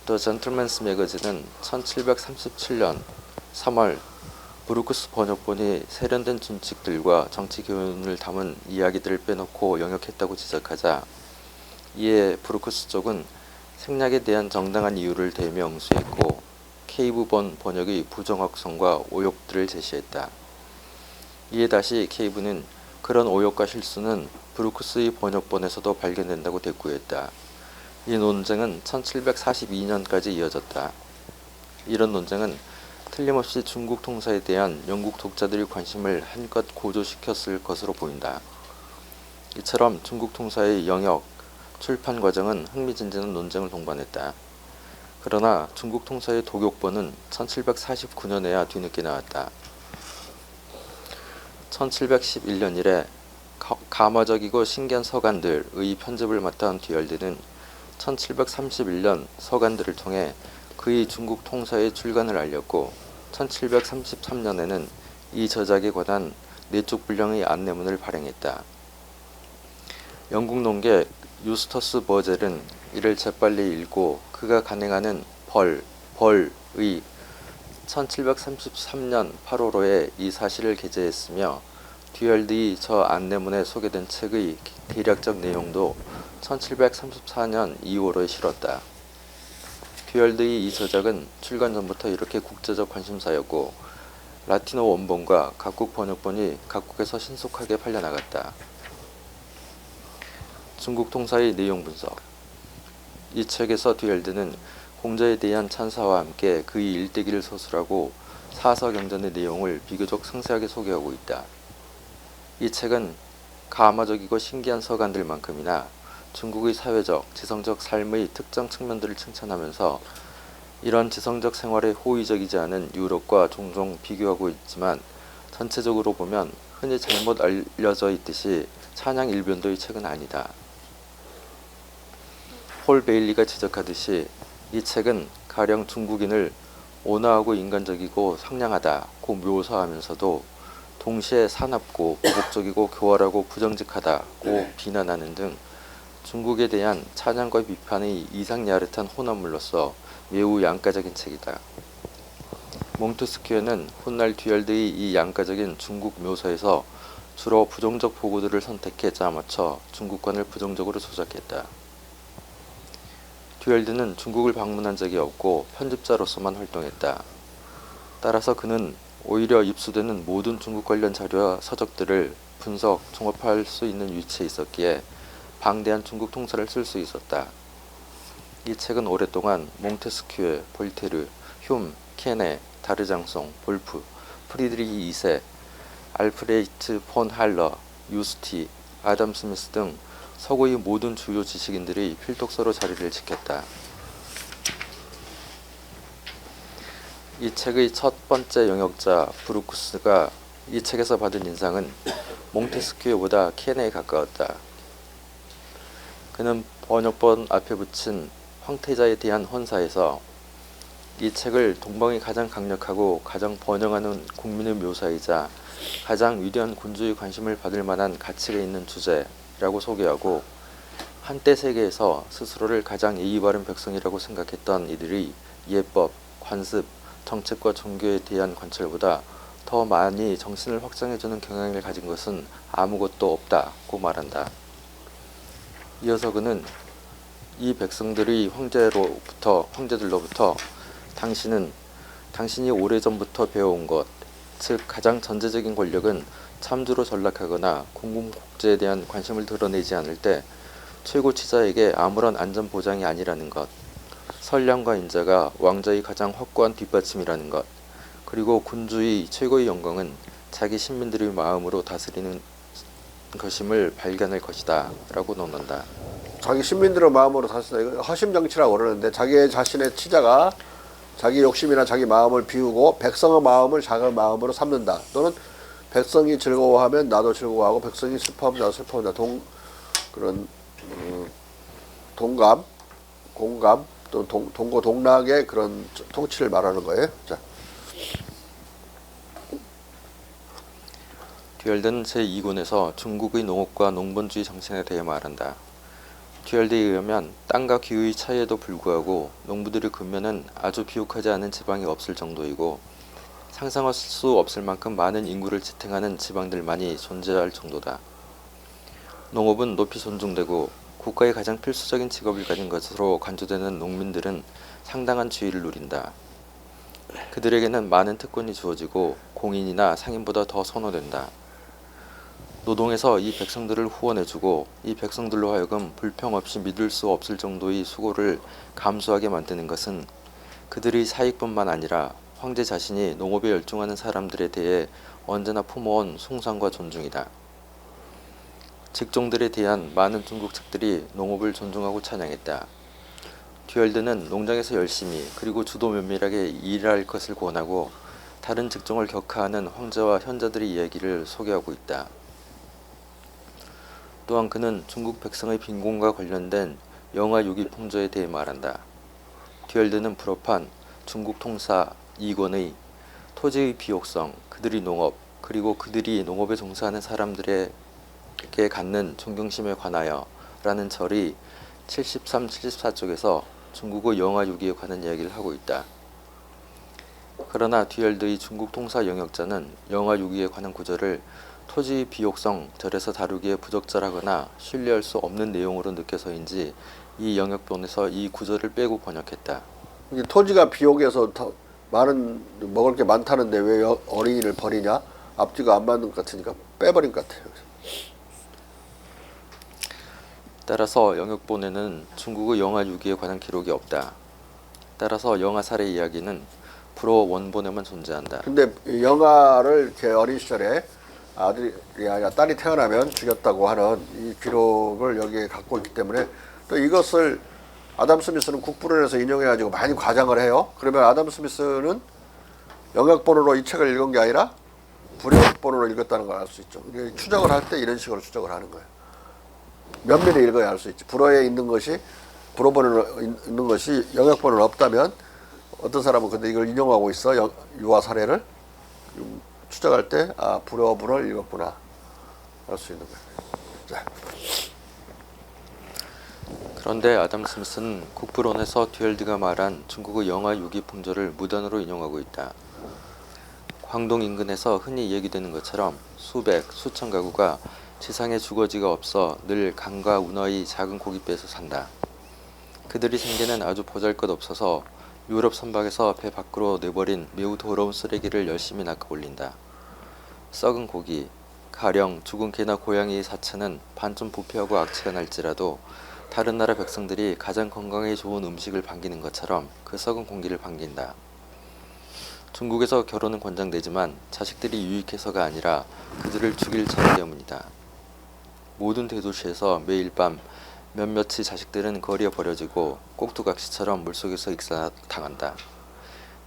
The Gentleman's Magazine은 1737년 3월 브루크스 번역본이 세련된 준칙들과 정치 교훈을 담은 이야기들을 빼놓고 영역했다고 지적하자 이에 브루크스 쪽은 생략에 대한 정당한 이유를 대며 응수했고 케이브번 번역의 부정확성과 오욕들을 제시했다. 이에 다시 케이브는 그런 오욕과 실수는 브루크스의 번역본에서도 발견된다고 대꾸했다. 이 논쟁은 1742년까지 이어졌다. 이런 논쟁은 틀림없이 중국 통사에 대한 영국 독자들의 관심을 한껏 고조시켰을 것으로 보인다. 이처럼 중국 통사의 영역, 출판 과정은 흥미진진한 논쟁을 동반했다. 그러나 중국 통사의 독역본은 1749년에야 뒤늦게 나왔다. 1711년 이래 가마적이고 신기한 서간들의 편집을 맡아온 듀얼드는 1731년 서간들을 통해 그의 중국 통사의 출간을 알렸고 1733년에는 이 저작에 관한 내적 분량의 안내문을 발행했다. 영국 논객 유스터스 버젤은 이를 재빨리 읽고 그가 간행하는 벌의 1733년 8월호에 이 사실을 게재했으며 듀얼드의 저 안내문에 소개된 책의 대략적 내용도 1734년 2월호에 실었다. 듀얼드의 이 저작은 출간 전부터 이렇게 국제적 관심사였고 라틴어 원본과 각국 번역본이 각국에서 신속하게 팔려나갔다. 중국 통사의 내용 분석. 이 책에서 듀얼드는 공자에 대한 찬사와 함께 그의 일대기를 서술하고 사서경전의 내용을 비교적 상세하게 소개하고 있다. 이 책은 가마적이고 신기한 서간들만큼이나 중국의 사회적, 지성적 삶의 특정 측면들을 칭찬하면서 이런 지성적 생활에 호의적이지 않은 유럽과 종종 비교하고 있지만 전체적으로 보면 흔히 잘못 알려져 있듯이 찬양 일변도의 책은 아니다. 폴 베일리가 지적하듯이 이 책은 가령 중국인을 온화하고 인간적이고 상냥하다고 묘사하면서도 동시에 사납고 보복적이고 교활하고 부정직하다고 비난하는 등 중국에 대한 찬양과 비판의 이상야릇한 혼합물로서 매우 양가적인 책이다. 몽트스키에는 훗날 듀얼드의 이 양가적인 중국 묘사에서 주로 부정적 보고들을 선택해 짜맞춰 중국관을 부정적으로 조작했다. 듀얼드는 중국을 방문한 적이 없고 편집자로서만 활동했다. 따라서 그는 오히려 입수되는 모든 중국 관련 자료와 서적들을 분석, 종합할 수 있는 위치에 있었기에 방대한 중국 통사를 쓸 수 있었다. 이 책은 오랫동안 몽테스큐에, 볼테르, 흉, 케네, 다르장송, 볼프, 프리드리히 2세, 알프레히트 폰 할러, 유스티, 아담 스미스 등 서구의 모든 주요 지식인들이 필독서로 자리를 지켰다. 이 책의 첫 번째 영역자 브루크스가 이 책에서 받은 인상은 몽테스큐보다 케네에 가까웠다. 그는 번역본 앞에 붙인 황태자에 대한 헌사에서 이 책을 동방이 가장 강력하고 가장 번영하는 국민의 묘사이자 가장 위대한 군주의 관심을 받을 만한 가치가 있는 주제라고 소개하고 한때 세계에서 스스로를 가장 예의 바른 백성이라고 생각했던 이들이 예법, 관습, 정책과 종교에 대한 관철보다 더 많이 정신을 확장해주는 경향을 가진 것은 아무것도 없다고 말한다. 이어서 그는 이 백성들의 황제들로부터 당신이 오래전부터 배워온 것, 즉 가장 전제적인 권력은 참주로 전락하거나 공공국제에 대한 관심을 드러내지 않을 때 최고 치자에게 아무런 안전 보장이 아니라는 것, 선량과 인자가 왕자의 가장 확고한 뒷받침이라는 것, 그리고 군주의 최고의 영광은 자기 신민들의 마음으로 다스리는 것임을 발견할 것이다 라고 논한다. 자기 신민들의 마음으로 다스린다. 이거 허심정치라고 그러는데 자기 자신의 치자가 자기 욕심이나 자기 마음을 비우고 백성의 마음을 자기 마음으로 삼는다. 또는 백성이 즐거워하면 나도 즐거워하고 백성이 슬퍼하면 나도 슬퍼한다. 그런 동감, 공감, 또 동고 동락의 그런 통치를 말하는 거예요. 자. 듀얼드는 제2군에서 중국의 농업과 농번주의 정신에 대해 말한다. 듀얼드에 의하면 땅과 기후의 차이에도 불구하고 농부들의 근면은 아주 비옥하지 않은 지방이 없을 정도이고 상상할 수 없을 만큼 많은 인구를 지탱하는 지방들만이 존재할 정도다. 농업은 높이 존중되고 국가의 가장 필수적인 직업을 가진 것으로 간주되는 농민들은 상당한 지위를 누린다. 그들에게는 많은 특권이 주어지고 공인이나 상인보다 더 선호된다. 노동에서 이 백성들을 후원해주고 이 백성들로 하여금 불평 없이 믿을 수 없을 정도의 수고를 감수하게 만드는 것은 그들의 사익뿐만 아니라 황제 자신이 농업에 열중하는 사람들에 대해 언제나 품어온 숭상과 존중이다. 직종들에 대한 많은 중국 책들이 농업을 존중하고 찬양했다. 듀얼드는 농장에서 열심히 그리고 주도 면밀하게 일할 것을 권하고 다른 직종을 격하하는 황제와 현자들의 이야기를 소개하고 있다. 또한 그는 중국 백성의 빈곤과 관련된 영아 유기 풍조에 대해 말한다. 듀얼드는 불업한 중국 통사 이권의 토지의 비옥성, 그들의 농업, 그리고 그들이 농업에 종사하는 사람들에게 갖는 존경심에 관하여 라는 절이 73, 74쪽에서 중국의 영아 유기에 관한 이야기를 하고 있다. 그러나 듀얼드의 중국 통사 영역자는 영아 유기에 관한 구절을 토지의 비옥성 절에서 다루기에 부적절하거나 신뢰할 수 없는 내용으로 느껴서인지 이 영역본에서 이 구절을 빼고 번역했다. 이게 토지가 비옥에서 더 많은 먹을 게 많다는데 왜 어린이를 버리냐? 앞뒤가 안 맞는 것 같으니까 빼버린 것 같아요. 따라서 영역본에는 중국의 영아 유기에 관한 기록이 없다. 따라서 영아 살해 이야기는 불어 원본에만 존재한다. 근데 영아를 이렇게 어린 시절에 아들이 아니라 딸이 태어나면 죽였다고 하는 이 기록을 여기에 갖고 있기 때문에 또 이것을 아담 스미스는 국부론에서 인용해가지고 많이 과장을 해요. 그러면 아담 스미스는 영역본으로 이 책을 읽은 게 아니라 불역본으로 읽었다는 걸 알 수 있죠. 추적을 할 때 이런 식으로 추적을 하는 거예요. 면밀히 읽어야 알 수 있지. 불어에 있는 것이 불어본에 있는 것이 영역본은 없다면 어떤 사람은 근데 이걸 인용하고 있어 유아 사례를 추적할 때 불어본을 읽었구나 알 수 있는 거예요. 자. 그런데 아담 스미스는 국부론에서 듀얼드가 말한 중국의 영아 유기 풍조를 무단으로 인용하고 있다. 광동 인근에서 흔히 얘기되는 것처럼 수백, 수천 가구가 지상에 주거지가 없어 늘 강과 운하의 작은 고깃배에서 산다. 그들의 생계는 아주 보잘것없어서 유럽 선박에서 배 밖으로 내버린 매우 더러운 쓰레기를 열심히 낚아 올린다. 썩은 고기, 가령 죽은 개나 고양이의 사체는 반쯤 부패하고 악취가 날지라도 다른 나라 백성들이 가장 건강에 좋은 음식을 반기는 것처럼 그 썩은 공기를 반긴다. 중국에서 결혼은 권장되지만 자식들이 유익해서가 아니라 그들을 죽일 전 때문이다. 모든 대도시에서 매일 밤 몇몇의 자식들은 거리에 버려지고 꼭두각시처럼 물속에서 익사당한다.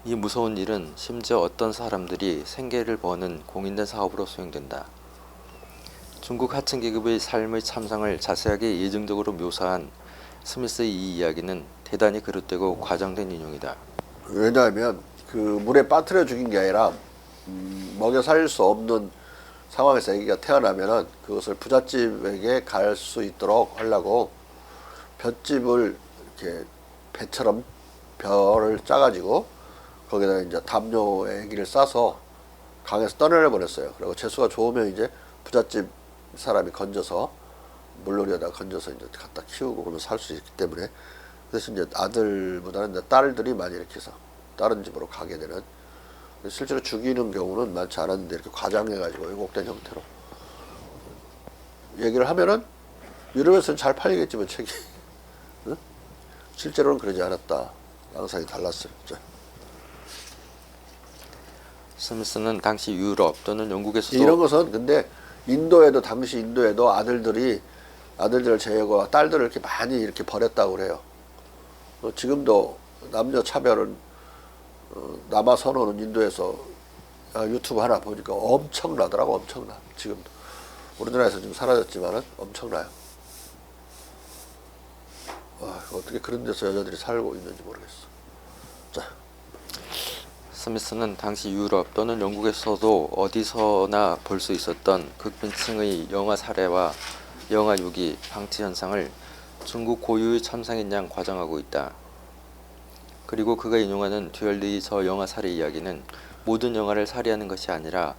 이 무서운 일은 심지어 어떤 사람들이 생계를 버는 공인된 사업으로 수행된다. 중국 하층 계급의 삶의 참상을 자세하게 예증적으로 묘사한 스미스의 이 이야기는 대단히 그릇되고 과장된 인용이다. 왜냐하면 그 물에 빠뜨려 죽인 게 아니라 먹여 살릴 수 없는 상황에서 아기가 태어나면은 그것을 부잣집에게 갈 수 있도록 하려고 볏집을 이렇게 배처럼 벼를 짜가지고 거기다 이제 담요 아기를 싸서 강에서 떠내려 보냈어요. 그리고 재수가 좋으면 이제 부잣집 사람이 건져서 물놀이에다 건져서 이제 갖다 키우고 그러면 살 수 있기 때문에 그래서 이제 아들보다는 이제 딸들이 많이 이렇게 해서 다른 집으로 가게 되는 실제로 죽이는 경우는 많지 않았는데 이렇게 과장해가지고 왜곡된 형태로 얘기를 하면은 유럽에서는 잘 팔리겠지만 책이 응? 실제로는 그러지 않았다. 양상이 달랐어요. 자. 스미스는 당시 유럽 또는 영국에서도 이런 것은 근데 인도에도 당시 인도에도 아들들을 제외하고 딸들을 이렇게 많이 이렇게 버렸다고 그래요. 지금도 남녀 차별은 남아 선호는 인도에서 유튜브 하나 보니까 엄청나더라고. 엄청나. 지금도 우리나라에서 지금 사라졌지만은 엄청나요. 와, 어떻게 그런 데서 여자들이 살고 있는지 모르겠어. 자. 스미스는 당시 유럽 또는 영국에서도 어디서나 볼 수 있었던 극빈층의 영아 살해와 영아 유기 방치 현상을 중국 고유의 참상인 양 과장하고 있다. 그리고 그가 인용하는 듀얼드의 저 영아 살해 이야기는 모든 영화를 살해하는 것이 아니라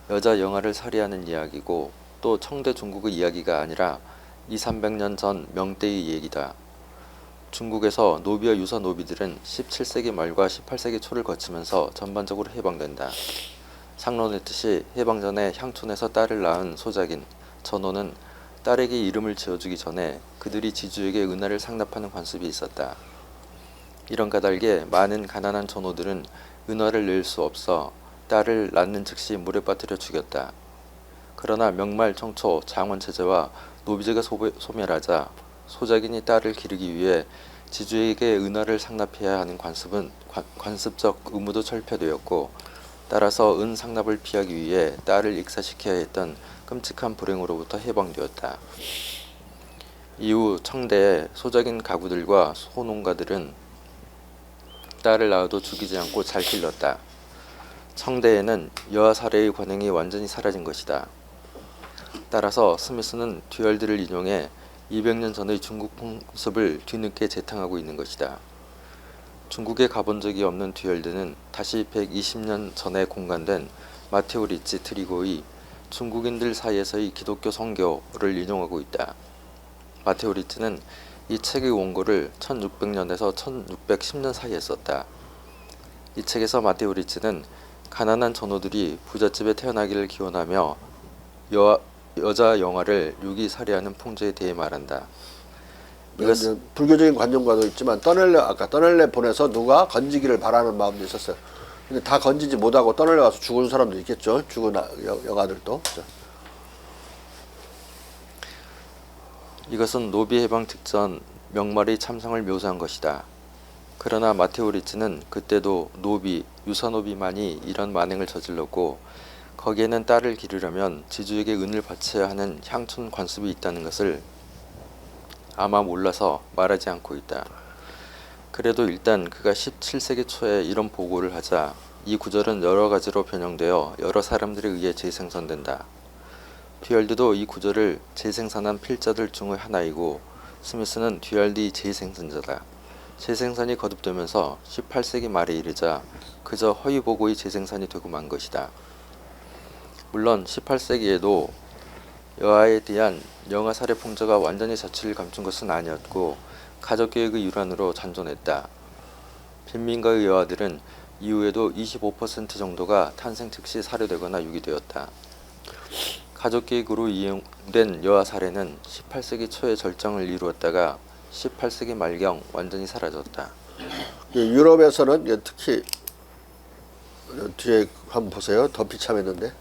여자 영화를 살해하는 이야기고 또 청대 중국의 이야기가 아니라 200~300년 전 명대의 얘기다. 중국에서 노비와 유사 노비들은 17세기 말과 18세기 초를 거치면서 전반적으로 해방된다. 상론했듯이 해방 전에 향촌에서 딸을 낳은 소작인 전호는 딸에게 이름을 지어주기 전에 그들이 지주에게 은하를 상납하는 관습이 있었다. 이런 까닭에 많은 가난한 전호들은 은화를 낼 수 없어 딸을 낳는 즉시 물에 빠뜨려 죽였다. 그러나 명말 청초 장원 체제와 노비제가 소멸하자 소작인이 딸을 기르기 위해 지주에게 은화를 상납해야 하는 관습적 의무도 철폐되었고, 따라서 은 상납을 피하기 위해 딸을 익사시켜야 했던 끔찍한 불행으로부터 해방되었다. 이후 청대의 소작인 가구들과 소농가들은 딸을 낳아도 죽이지 않고 잘 길렀다. 청대에는 여아 살해의 관행이 완전히 사라진 것이다. 따라서 스미스는 듀얼들을 인용해 200년 전의 중국 풍습을 뒤늦게 재탕하고 있는 것이다. 중국에 가본 적이 없는 듀얼드는 다시 120년 전에 공간된 마테오 리치 트리고의 중국인들 사이에서의 기독교 성교를 인용하고 있다. 마테오 리치는 이 책의 원고를 1600년에서 1610년 사이에 썼다. 이 책에서 마테오 리치는 가난한 전호들이 부잣집에 태어나기를 기원하며 여자 영아를 유기 살해하는 풍조에 대해 말한다. 이것은 불교적인 관념과도 있지만 아까 떠날래 보내서 누가 건지기를 바라는 마음도 있었어요. 근데 다 건지지 못하고 떠날래 가서 죽은 사람도 있겠죠. 죽은 영아들도. 이것은 노비 해방 직전 명말의 참상을 묘사한 것이다. 그러나 마테오 리치는 그때도 노비, 유사노비만이 이런 만행을 저질렀고, 거기에는 딸을 기르려면 지주에게 은을 바쳐야 하는 향촌 관습이 있다는 것을 아마 몰라서 말하지 않고 있다. 그래도 일단 그가 17세기 초에 이런 보고를 하자 이 구절은 여러 가지로 변형되어 여러 사람들에 의해 재생산된다. 듀얼드도 이 구절을 재생산한 필자들 중의 하나이고, 스미스는 듀얼드의 재생산자다. 재생산이 거듭되면서 18세기 말에 이르자 그저 허위보고의 재생산이 되고 만 것이다. 물론 18세기에도 여아에 대한 영아 살해 풍조가 완전히 자취를 감춘 것은 아니었고, 가족계획의 일환으로 잔존했다. 빈민가의 여아들은 이후에도 25% 정도가 탄생 즉시 살해되거나 유기되었다. 가족계획으로 이용된 여아 살해는 18세기 초에 절정을 이루었다가 18세기 말경 완전히 사라졌다. 유럽에서는 특히 뒤에 한번 보세요. 더 비참했는데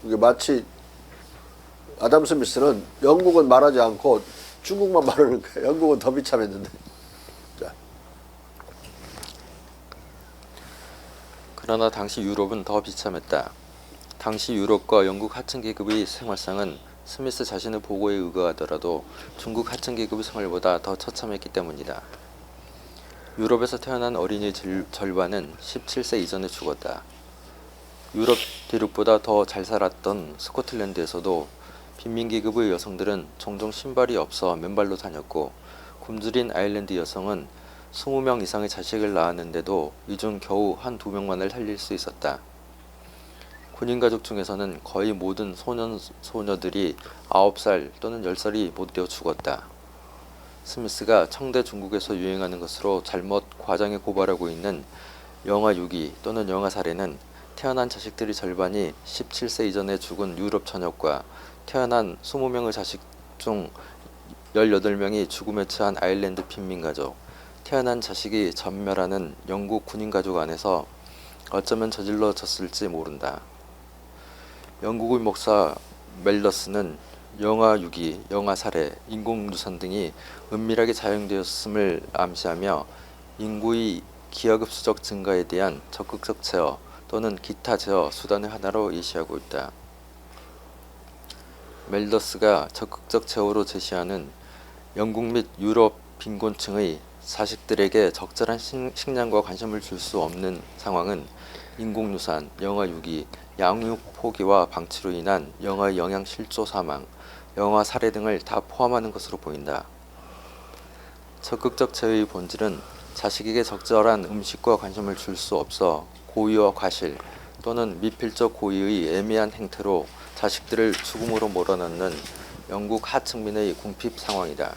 이게 마치 아담 스미스는 영국은 말하지 않고 중국만 말하는 거예요. 영국은 더 비참했는데. 자. 그러나 당시 유럽은 더 비참했다. 당시 유럽과 영국 하층계급의 생활상은 스미스 자신의 보고에 의거하더라도 중국 하층계급의 생활보다 더 처참했기 때문이다. 유럽에서 태어난 어린이의 절반은 17세 이전에 죽었다. 유럽 대륙보다 더 잘 살았던 스코틀랜드에서도 빈민계급의 여성들은 종종 신발이 없어 맨발로 다녔고, 굶주린 아일랜드 여성은 20명 이상의 자식을 낳았는데도 이 중 겨우 한 2명만을 살릴 수 있었다. 군인가족 중에서는 거의 모든 소녀들이 9살 또는 10살이 못 되어 죽었다. 스미스가 청대 중국에서 유행하는 것으로 잘못 과장해 고발하고 있는 영아 유기 또는 영아 살해는 태어난 자식들의 절반이 17세 이전에 죽은 유럽 처녀과 태어난 20명의 자식 중 18명이 죽음에 처한 아일랜드 빈민가족, 태어난 자식이 전멸하는 영국 군인가족 안에서 어쩌면 저질러졌을지 모른다. 영국의 목사 멜더스는 영아 유기, 영아 살해, 인공유산 등이 은밀하게 자행되었음을 암시하며 인구의 기하급수적 증가에 대한 적극적 제어 또는 기타 제어 수단의 하나로 예시하고 있다. 멜더스가 적극적 제어로 제시하는 영국 및 유럽 빈곤층의 자식들에게 적절한 식량과 관심을 줄 수 없는 상황은 인공유산, 영아 유기, 양육 포기와 방치로 인한 영아의 영양 실조 사망, 영아 살해 등을 다 포함하는 것으로 보인다. 적극적 제어의 본질은 자식에게 적절한 음식과 관심을 줄 수 없어 고의와 과실 또는 미필적 고의의 애매한 행태로 자식들을 죽음으로 몰아넣는 영국 하층민의 궁핍 상황이다.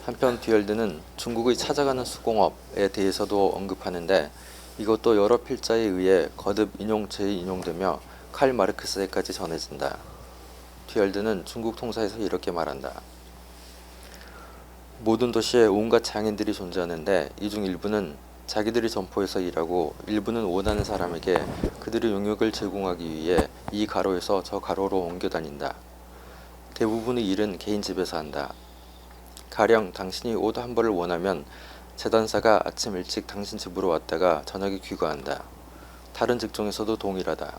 한편 듀얼드는 중국의 찾아가는 수공업에 대해서도 언급하는데 이것도 여러 필자에 의해 거듭 재인용되며 칼 마르크스에까지 전해진다. 듀얼드는 중국 통사에서 이렇게 말한다. 모든 도시에 온갖 장인들이 존재하는데 이 중 일부는 자기들이 점포에서 일하고 일부는 원하는 사람에게 그들의 용역을 제공하기 위해 이 가로에서 저 가로로 옮겨 다닌다. 대부분의 일은 개인 집에서 한다. 가령 당신이 옷 한 벌을 원하면 재단사가 아침 일찍 당신 집으로 왔다가 저녁에 귀가한다. 다른 직종에서도 동일하다.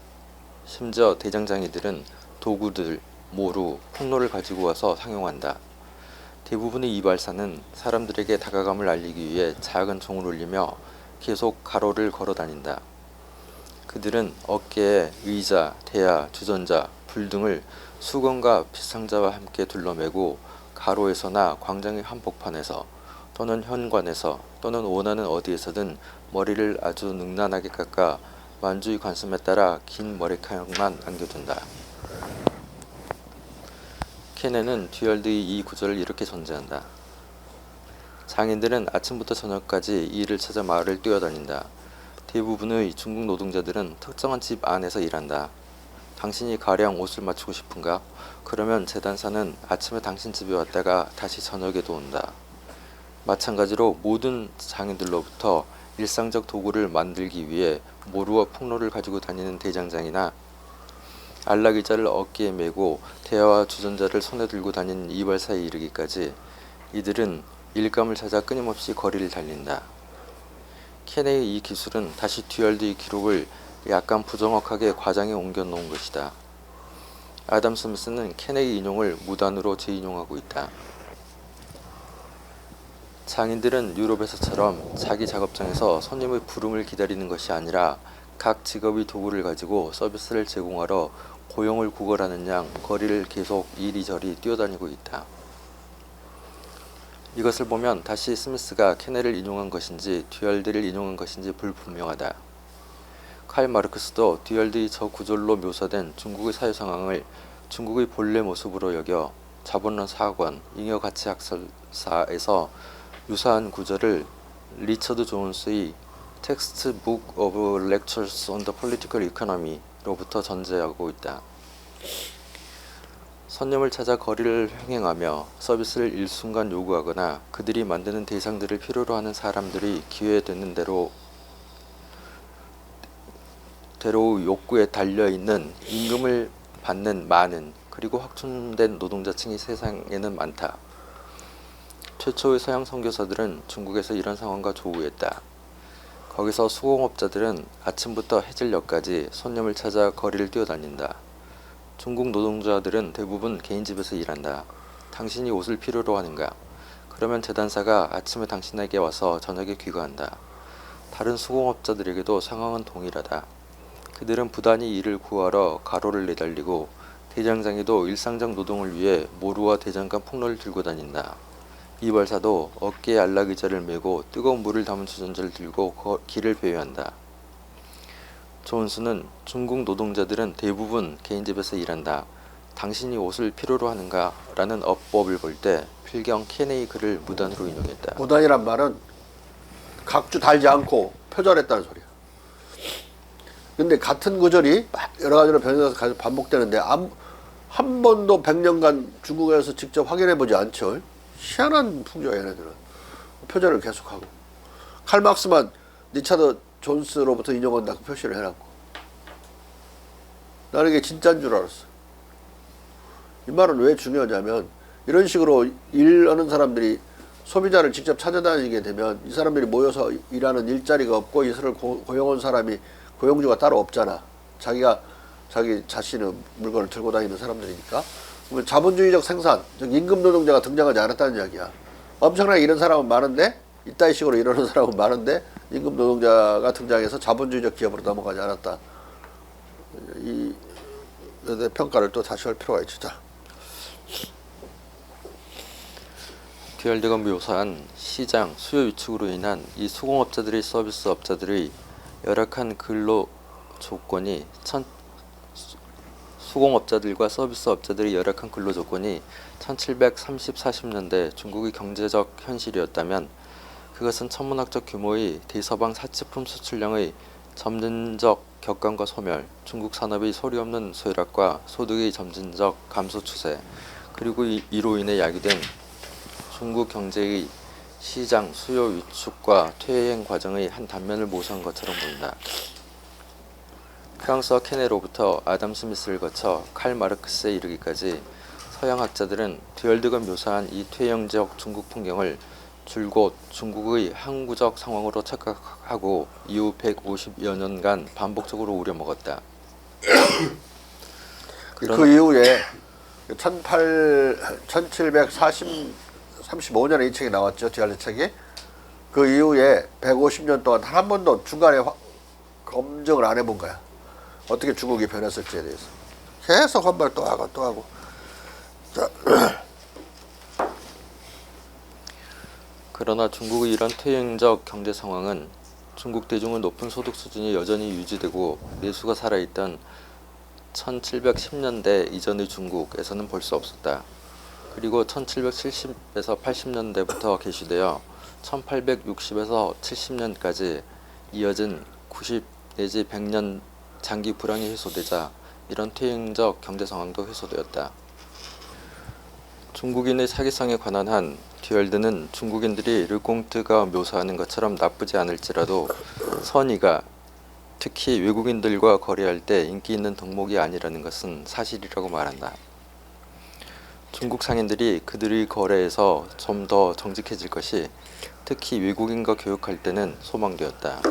심지어 대장장이들은 도구들, 모루, 폭로를 가지고 와서 상용한다. 대부분의 이발사는 사람들에게 다가감을 알리기 위해 작은 종을 울리며 계속 가로를 걸어 다닌다. 그들은 어깨에 의자, 대야, 주전자, 불 등을 수건과 빗상자와 함께 둘러매고 가로에서나 광장의 한복판에서 또는 현관에서 또는 원하는 어디에서든 머리를 아주 능란하게 깎아 만주의 관습에 따라 긴 머리카락만 남겨둔다. 케네는 듀얼드의 이 구절을 이렇게 전제한다. 장인들은 아침부터 저녁까지 이 일을 찾아 마을을 뛰어다닌다. 대부분의 중국 노동자들은 특정한 집 안에서 일한다. 당신이 가령 옷을 맞추고 싶은가? 그러면 재단사는 아침에 당신 집에 왔다가 다시 저녁에도 온다. 마찬가지로 모든 장인들로부터 일상적 도구를 만들기 위해 모루와 폭로를 가지고 다니는 대장장이나 안락의자를 어깨에 메고 대야와 주전자를 손에 들고 다니는 이발사에 이르기까지 이들은 일감을 찾아 끊임없이 거리를 달린다. 케네의 이 기술은 다시 듀얼드의 기록을 약간 부정확하게 과장해 옮겨 놓은 것이다. 아담 스미스는 케네의 인용을 무단으로 재인용하고 있다. 장인들은 유럽에서처럼 자기 작업장에서 손님의 부름을 기다리는 것이 아니라 각 직업의 도구를 가지고 서비스를 제공하러 고용을 구걸하는 양 거리를 계속 이리저리 뛰어다니고 있다. 이것을 보면 다시 스미스가 케네를 인용한 것인지 듀얼드를 인용한 것인지 불분명하다. 칼 마르크스도 듀얼드의 저 구절로 묘사된 중국의 사회 상황을 중국의 본래 모습으로 여겨 자본론 사학원 잉여가치학설사에서 유사한 구절을 리처드 존스의 Textbook of Lectures on the Political Economy로부터 전제하고 있다. 손님을 찾아 거리를 횡행하며 서비스를 일순간 요구하거나 그들이 만드는 대상들을 필요로 하는 사람들이 기회되는 대로 욕구에 달려있는 임금을 받는 많은 그리고 확충된 노동자층이 세상에는 많다. 최초의 서양 선교사들은 중국에서 이런 상황과 조우했다. 거기서 수공업자들은 아침부터 해질녘까지 손님을 찾아 거리를 뛰어다닌다. 중국 노동자들은 대부분 개인 집에서 일한다. 당신이 옷을 필요로 하는가? 그러면 재단사가 아침에 당신에게 와서 저녁에 귀가한다. 다른 수공업자들에게도 상황은 동일하다. 그들은 부단히 일을 구하러 가로를 내달리고 대장장이도 일상적 노동을 위해 모루와 대장간 폭로를 들고 다닌다. 이발사도 어깨에 안락의자를 메고 뜨거운 물을 담은 주전자를 들고 길을 배회한다. 존스는 중국 노동자들은 대부분 개인집에서 일한다. 당신이 옷을 필요로 하는가? 라는 어법을 볼 때 필경 케네의 글을 무단으로 인용했다. 무단이란 말은 각주 달지 않고 표절했다는 소리야. 근데 같은 구절이 여러 가지로 변해서 반복되는데 한 번도 100년간 중국에서 직접 확인해보지 않죠. 희한한 풍조야 얘네들은. 표절을 계속하고. 칼 막스만 리차드 존스로부터 인용한다고 표시를 해놨고. 나는 이게 진짜인 줄 알았어. 이 말은 왜 중요하냐면 이런 식으로 일하는 사람들이 소비자를 직접 찾아다니게 되면 이 사람들이 모여서 일하는 일자리가 없고 이들을 고용한 사람이 고용주가 따로 없잖아. 자기가 자기 자신의 물건을 들고 다니는 사람들이니까. 그러면 자본주의적 생산, 즉 임금 노동자가 등장하지 않았다는 이야기야. 엄청나게 이런 사람은 많은데 이따위 식으로 이러는 사람은 많은데 임금 노동자가 등장해서 자본주의적 기업으로 넘어가지 않았다. 이 평가를 또 다시 할 필요가 있죠. 자. 듀얼드가 묘사한 시장 수요 위축으로 인한 이 수공업자들의 서비스업자들의 열악한 근로 조건이 수공업자들과 서비스업자들의 열악한 근로 조건이 1730-40년대 중국의 경제적 현실이었다면 그것은 천문학적 규모의 대서방 사치품 수출량의 점진적 격감과 소멸, 중국 산업의 소리 없는 쇠락과 소득의 점진적 감소 추세, 그리고 이로 인해 야기된 중국 경제의 시장 수요 위축과 퇴행 과정의 한 단면을 모사한 것처럼 보인다. 프랑스와 케네로부터 아담 스미스를 거쳐 칼 마르크스에 이르기까지 서양 학자들은 듀얼드가 묘사한 이 퇴행적 중국 풍경을 줄곧 중국의 항구적 상황으로 착각하고 이후 150여 년간 반복적으로 우려먹었다. 그 이후에 1735년에 이 책이 나왔죠. 듀얼드 책이. 그 이후에 150년 동안 단 한 번도 중간에 검증을 안 해본 거야. 어떻게 중국이 변했을지에 대해서. 계속 헌발 또 하고 또 하고. 자. 그러나 중국의 이런 퇴행적 경제 상황은 중국 대중의 높은 소득 수준이 여전히 유지되고 내수가 살아있던 1710년대 이전의 중국에서는 볼 수 없었다. 그리고 1770에서 80년대부터 개시되어 1860에서 70년까지 이어진 90 내지 100년 장기 불황이 해소되자 이런 퇴행적 경제 상황도 해소되었다. 중국인의 사기성에 관한 한 듀얼드는 중국인들이 르꽁트가 묘사하는 것처럼 나쁘지 않을지라도 선의가 특히 외국인들과 거래할 때 인기 있는 덕목이 아니라는 것은 사실이라고 말한다. 중국 상인들이 그들의 거래에서 좀 더 정직해질 것이 특히 외국인과 교역할 때는 소망되었다.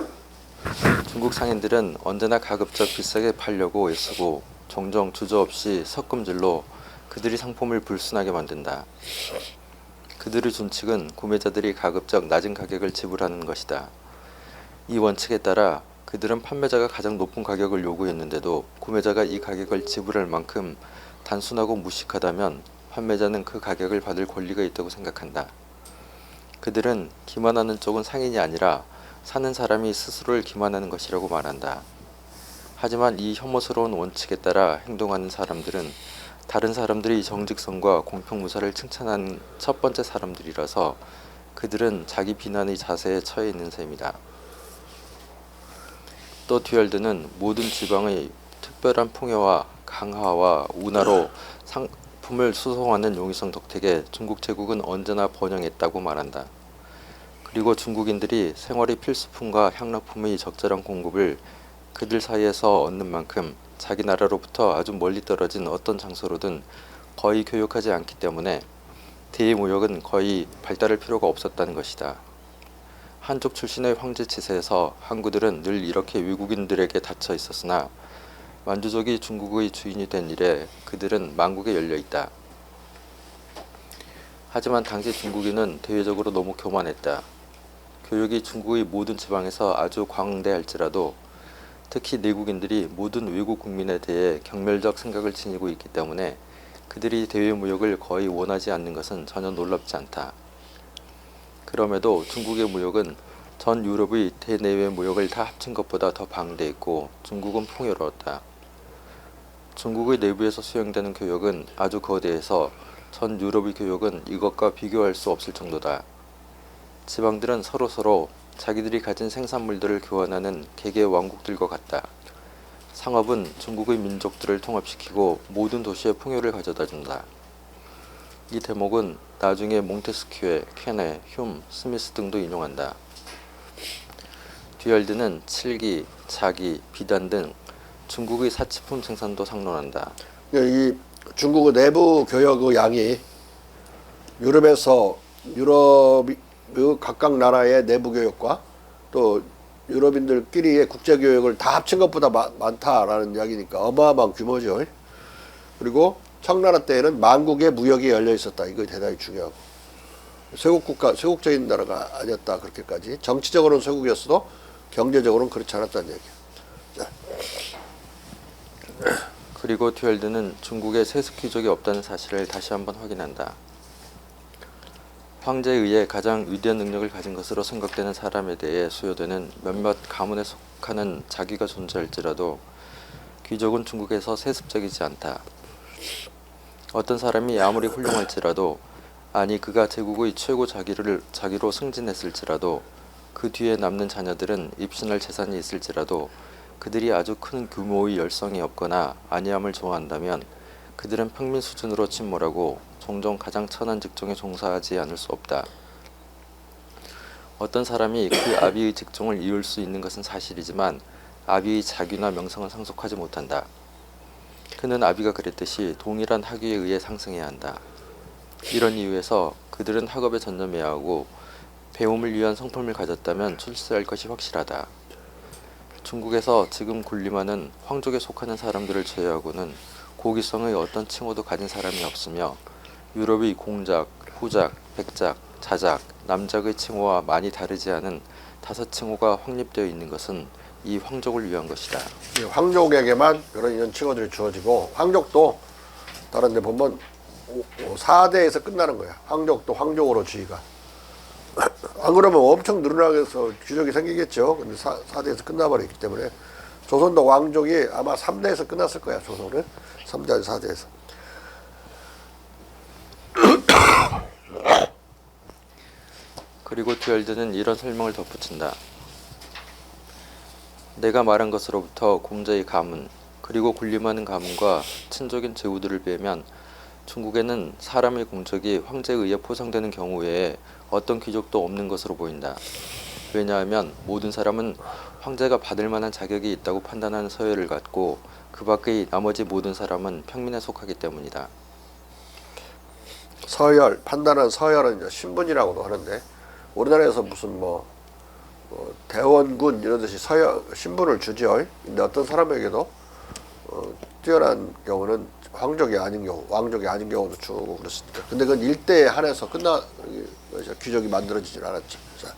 중국 상인들은 언제나 가급적 비싸게 팔려고 애쓰고 종종 주저없이 섞음질로 그들이 상품을 불순하게 만든다. 그들의 준칙은 구매자들이 가급적 낮은 가격을 지불하는 것이다. 이 원칙에 따라 그들은 판매자가 가장 높은 가격을 요구했는데도 구매자가 이 가격을 지불할 만큼 단순하고 무식하다면 판매자는 그 가격을 받을 권리가 있다고 생각한다. 그들은 기만하는 쪽은 상인이 아니라 사는 사람이 스스로를 기만하는 것이라고 말한다. 하지만 이 혐오스러운 원칙에 따라 행동하는 사람들은 다른 사람들이 정직성과 공평무사를 칭찬하는 첫 번째 사람들이라서 그들은 자기 비난의 자세에 처해 있는 셈이다. 또 듀얼드는 모든 지방의 특별한 풍요와 강화와 운하로 상품을 수송하는 용이성 덕택에 중국 제국은 언제나 번영했다고 말한다. 그리고 중국인들이 생활의 필수품과 향락품의 적절한 공급을 그들 사이에서 얻는 만큼 자기 나라로부터 아주 멀리 떨어진 어떤 장소로든 거의 교역하지 않기 때문에 대무역은 거의 발달할 필요가 없었다는 것이다. 한족 출신의 황제 치세에서 항구들은 늘 이렇게 외국인들에게 닫혀 있었으나 만주족이 중국의 주인이 된 이래 그들은 만국에 열려 있다. 하지만 당시 중국인은 대외적으로 너무 교만했다. 교역이 중국의 모든 지방에서 아주 광대할지라도 특히 내국인들이 모든 외국 국민에 대해 경멸적 생각을 지니고 있기 때문에 그들이 대외 무역을 거의 원하지 않는 것은 전혀 놀랍지 않다. 그럼에도 중국의 무역은 전 유럽의 대내외 무역을 다 합친 것보다 더 방대했고 중국은 풍요로웠다. 중국의 내부에서 수행되는 교역은 아주 거대해서 전 유럽의 교역은 이것과 비교할 수 없을 정도다. 지방들은 서로 자기들이 가진 생산물들을 교환하는 개개 왕국들과 같다. 상업은 중국의 민족들을 통합시키고 모든 도시에 풍요를 가져다 준다. 이 대목은 나중에 몽테스큐에, 켄에, 휴մ, 스미스 등도 인용한다. 듀얼드는 칠기, 자기, 비단 등 중국의 사치품 생산도 상론한다. 이 중국의 내부 교역의 양이 유럽에서 각각 나라의 내부 교역과 또 유럽인들끼리의 국제 교역을 다 합친 것보다 많다라는 이야기니까 어마어마한 규모죠. 그리고 청나라 때에는 만국의 무역이 열려 있었다. 이거 대단히 중요하고 쇄국적인 나라가 아니었다. 그렇게까지 정치적으로는 쇄국이었어도 경제적으로는 그렇지 않았다는 얘기야. 자. 그리고 듀얼드는 중국에 세습 귀족이 없다는 사실을 다시 한번 확인한다. 황제에 의해 가장 위대한 능력을 가진 것으로 생각되는 사람에 대해 수여되는 몇몇 가문에 속하는 자기가 존재할지라도 귀족은 중국에서 세습적이지 않다. 어떤 사람이 아무리 훌륭할지라도, 아니 그가 제국의 최고 자기로 승진했을지라도, 그 뒤에 남는 자녀들은 입신할 재산이 있을지라도 그들이 아주 큰 규모의 열성이 없거나 안이함을 좋아한다면 그들은 평민 수준으로 침몰하고 종종 가장 천한 직종에 종사하지 않을 수 없다. 어떤 사람이 그 아비의 직종을 이을 수 있는 것은 사실이지만 아비의 자규나 명성을 상속하지 못한다. 그는 아비가 그랬듯이 동일한 학위에 의해 상승해야 한다. 이런 이유에서 그들은 학업에 전념해야 하고 배움을 위한 성품을 가졌다면 출세할 것이 확실하다. 중국에서 지금 군림하는 황족에 속하는 사람들을 제외하고는 고기성의 어떤 칭호도 가진 사람이 없으며 유럽의 공작, 후작, 백작, 자작, 남작의 칭호와 많이 다르지 않은 5칭호가 확립되어 있는 것은 이 황족을 위한 것이다. 황족에게만 이런 칭호들이 주어지고, 황족도 다른 데 보면 4대에서 끝나는 거야. 황족도 황족으로 지위가. 안 그러면 엄청 늘어나서 귀족이 생기겠죠. 근데 4대에서 끝나버렸기 때문에 조선도 왕족이 아마 3대에서 끝났을 거야. 조선은 3대, 4대에서. 그리고 듀얼드는 이런 설명을 덧붙인다. 내가 말한 것으로부터 공자의 가문, 그리고 군림하는 가문과 친족인 제후들을 빼면 중국에는 사람의 공적이 황제에 의해 포상되는 경우 외에 어떤 귀족도 없는 것으로 보인다. 왜냐하면 모든 사람은 황제가 받을 만한 자격이 있다고 판단하는 서열을 갖고 그 밖의 나머지 모든 사람은 평민에 속하기 때문이다. 서열, 판단한 서열은 이제 신분이라고도 하는데, 우리나라에서 무슨 대원군 이런 듯이 신분을 주죠. 근데 어떤 사람에게도 뛰어난 경우는 황족이 아닌 경우, 왕족이 아닌 경우도 주고 그렇습니다. 근데 그건 일대에 한해서 귀족이 만들어지질 않았죠. 자.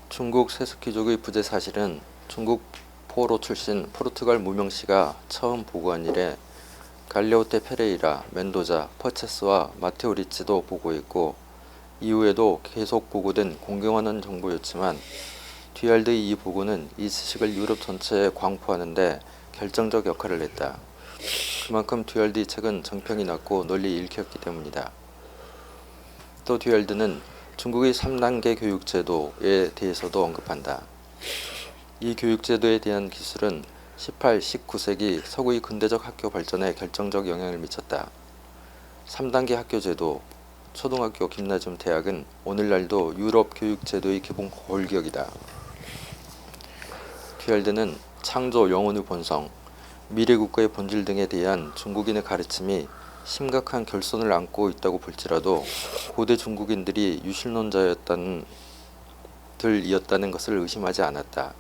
중국 세습귀족의 부재 사실은 중국 포로 출신 포르투갈 무명씨가 처음 보고한 이래 갈레오테 페레이라, 멘도자, 퍼체스와 마테오 리치도 보고했고 이후에도 계속 보고된 공경하는 정보였지만 듀알드의 이 보고는 이 지식을 유럽 전체에 광포하는 데 결정적 역할을 했다. 그만큼 듀알드의 책은 정평이 났고 널리 읽혔기 때문이다. 또 듀알드는 중국의 3단계 교육제도에 대해서도 언급한다. 이 교육제도에 대한 기술은 18, 19세기 서구의 근대적 학교 발전에 결정적 영향을 미쳤다. 3단계 학교제도, 초등학교, 김나지움, 대학은 오늘날도 유럽 교육제도의 기본 골격이다. 듀알드는 창조, 영혼의 본성, 미래 국가의 본질 등에 대한 중국인의 가르침이 심각한 결손을 안고 있다고 볼지라도 고대 중국인들이 유실론자였다는 들이었다는 것을 의심하지 않았다.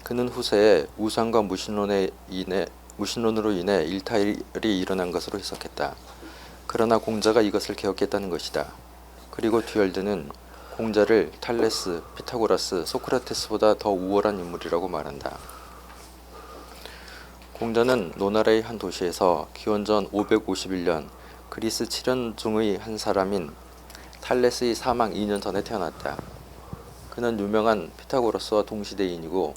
그는 후세에 우상과 무신론으로 인해 일탈이 일어난 것으로 해석했다. 그러나 공자가 이것을 개혁했다는 것이다. 그리고 듀얼드는 공자를 탈레스, 피타고라스, 소크라테스보다 더 우월한 인물이라고 말한다. 공자는 노나라의 한 도시에서 기원전 551년 그리스 7년 중의 한 사람인 탈레스의 사망 2년 전에 태어났다. 그는 유명한 피타고라스와 동시대인이고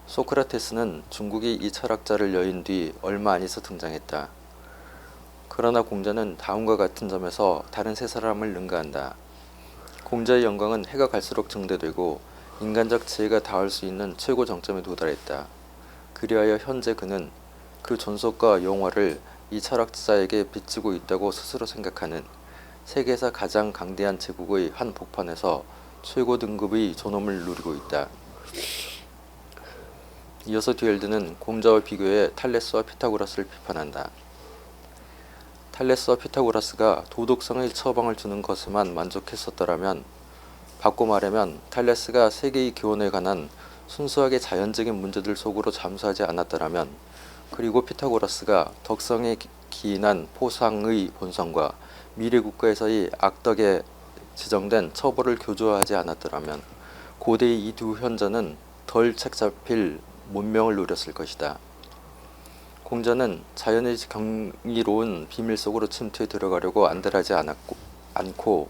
소크라테스는 중국이 이 철학자를 여인 뒤 얼마 안 있어 등장했다. 그러나 공자는 다음과 같은 점에서 다른 세 사람을 능가한다. 공자의 영광은 해가 갈수록 증대되고 인간적 지혜가 닿을 수 있는 최고 정점에 도달했다. 그리하여 현재 그는 그 존속과 영화를 이 철학자에게 비치고 있다고 스스로 생각하는 세계에서 가장 강대한 제국의 한 복판에서 최고 등급의 존엄을 누리고 있다. 이어서 듀얼드는 공자와 비교해 탈레스와 피타고라스를 비판한다. 탈레스와 피타고라스가 도덕성의 처방을 주는 것에만 만족했었더라면, 바꿔 말하면 탈레스가 세계의 기원에 관한 순수하게 자연적인 문제들 속으로 잠수하지 않았더라면, 그리고 피타고라스가 덕성에 기인한 포상의 본성과 미래 국가에서의 악덕에 지정된 처벌을 교조하지 않았더라면 고대의 이 두 현자는 덜 책잡힐 문명을 누렸을 것이다. 공자는 자연의 경이로운 비밀 속으로 침투해 들어가려고 안달하지 않고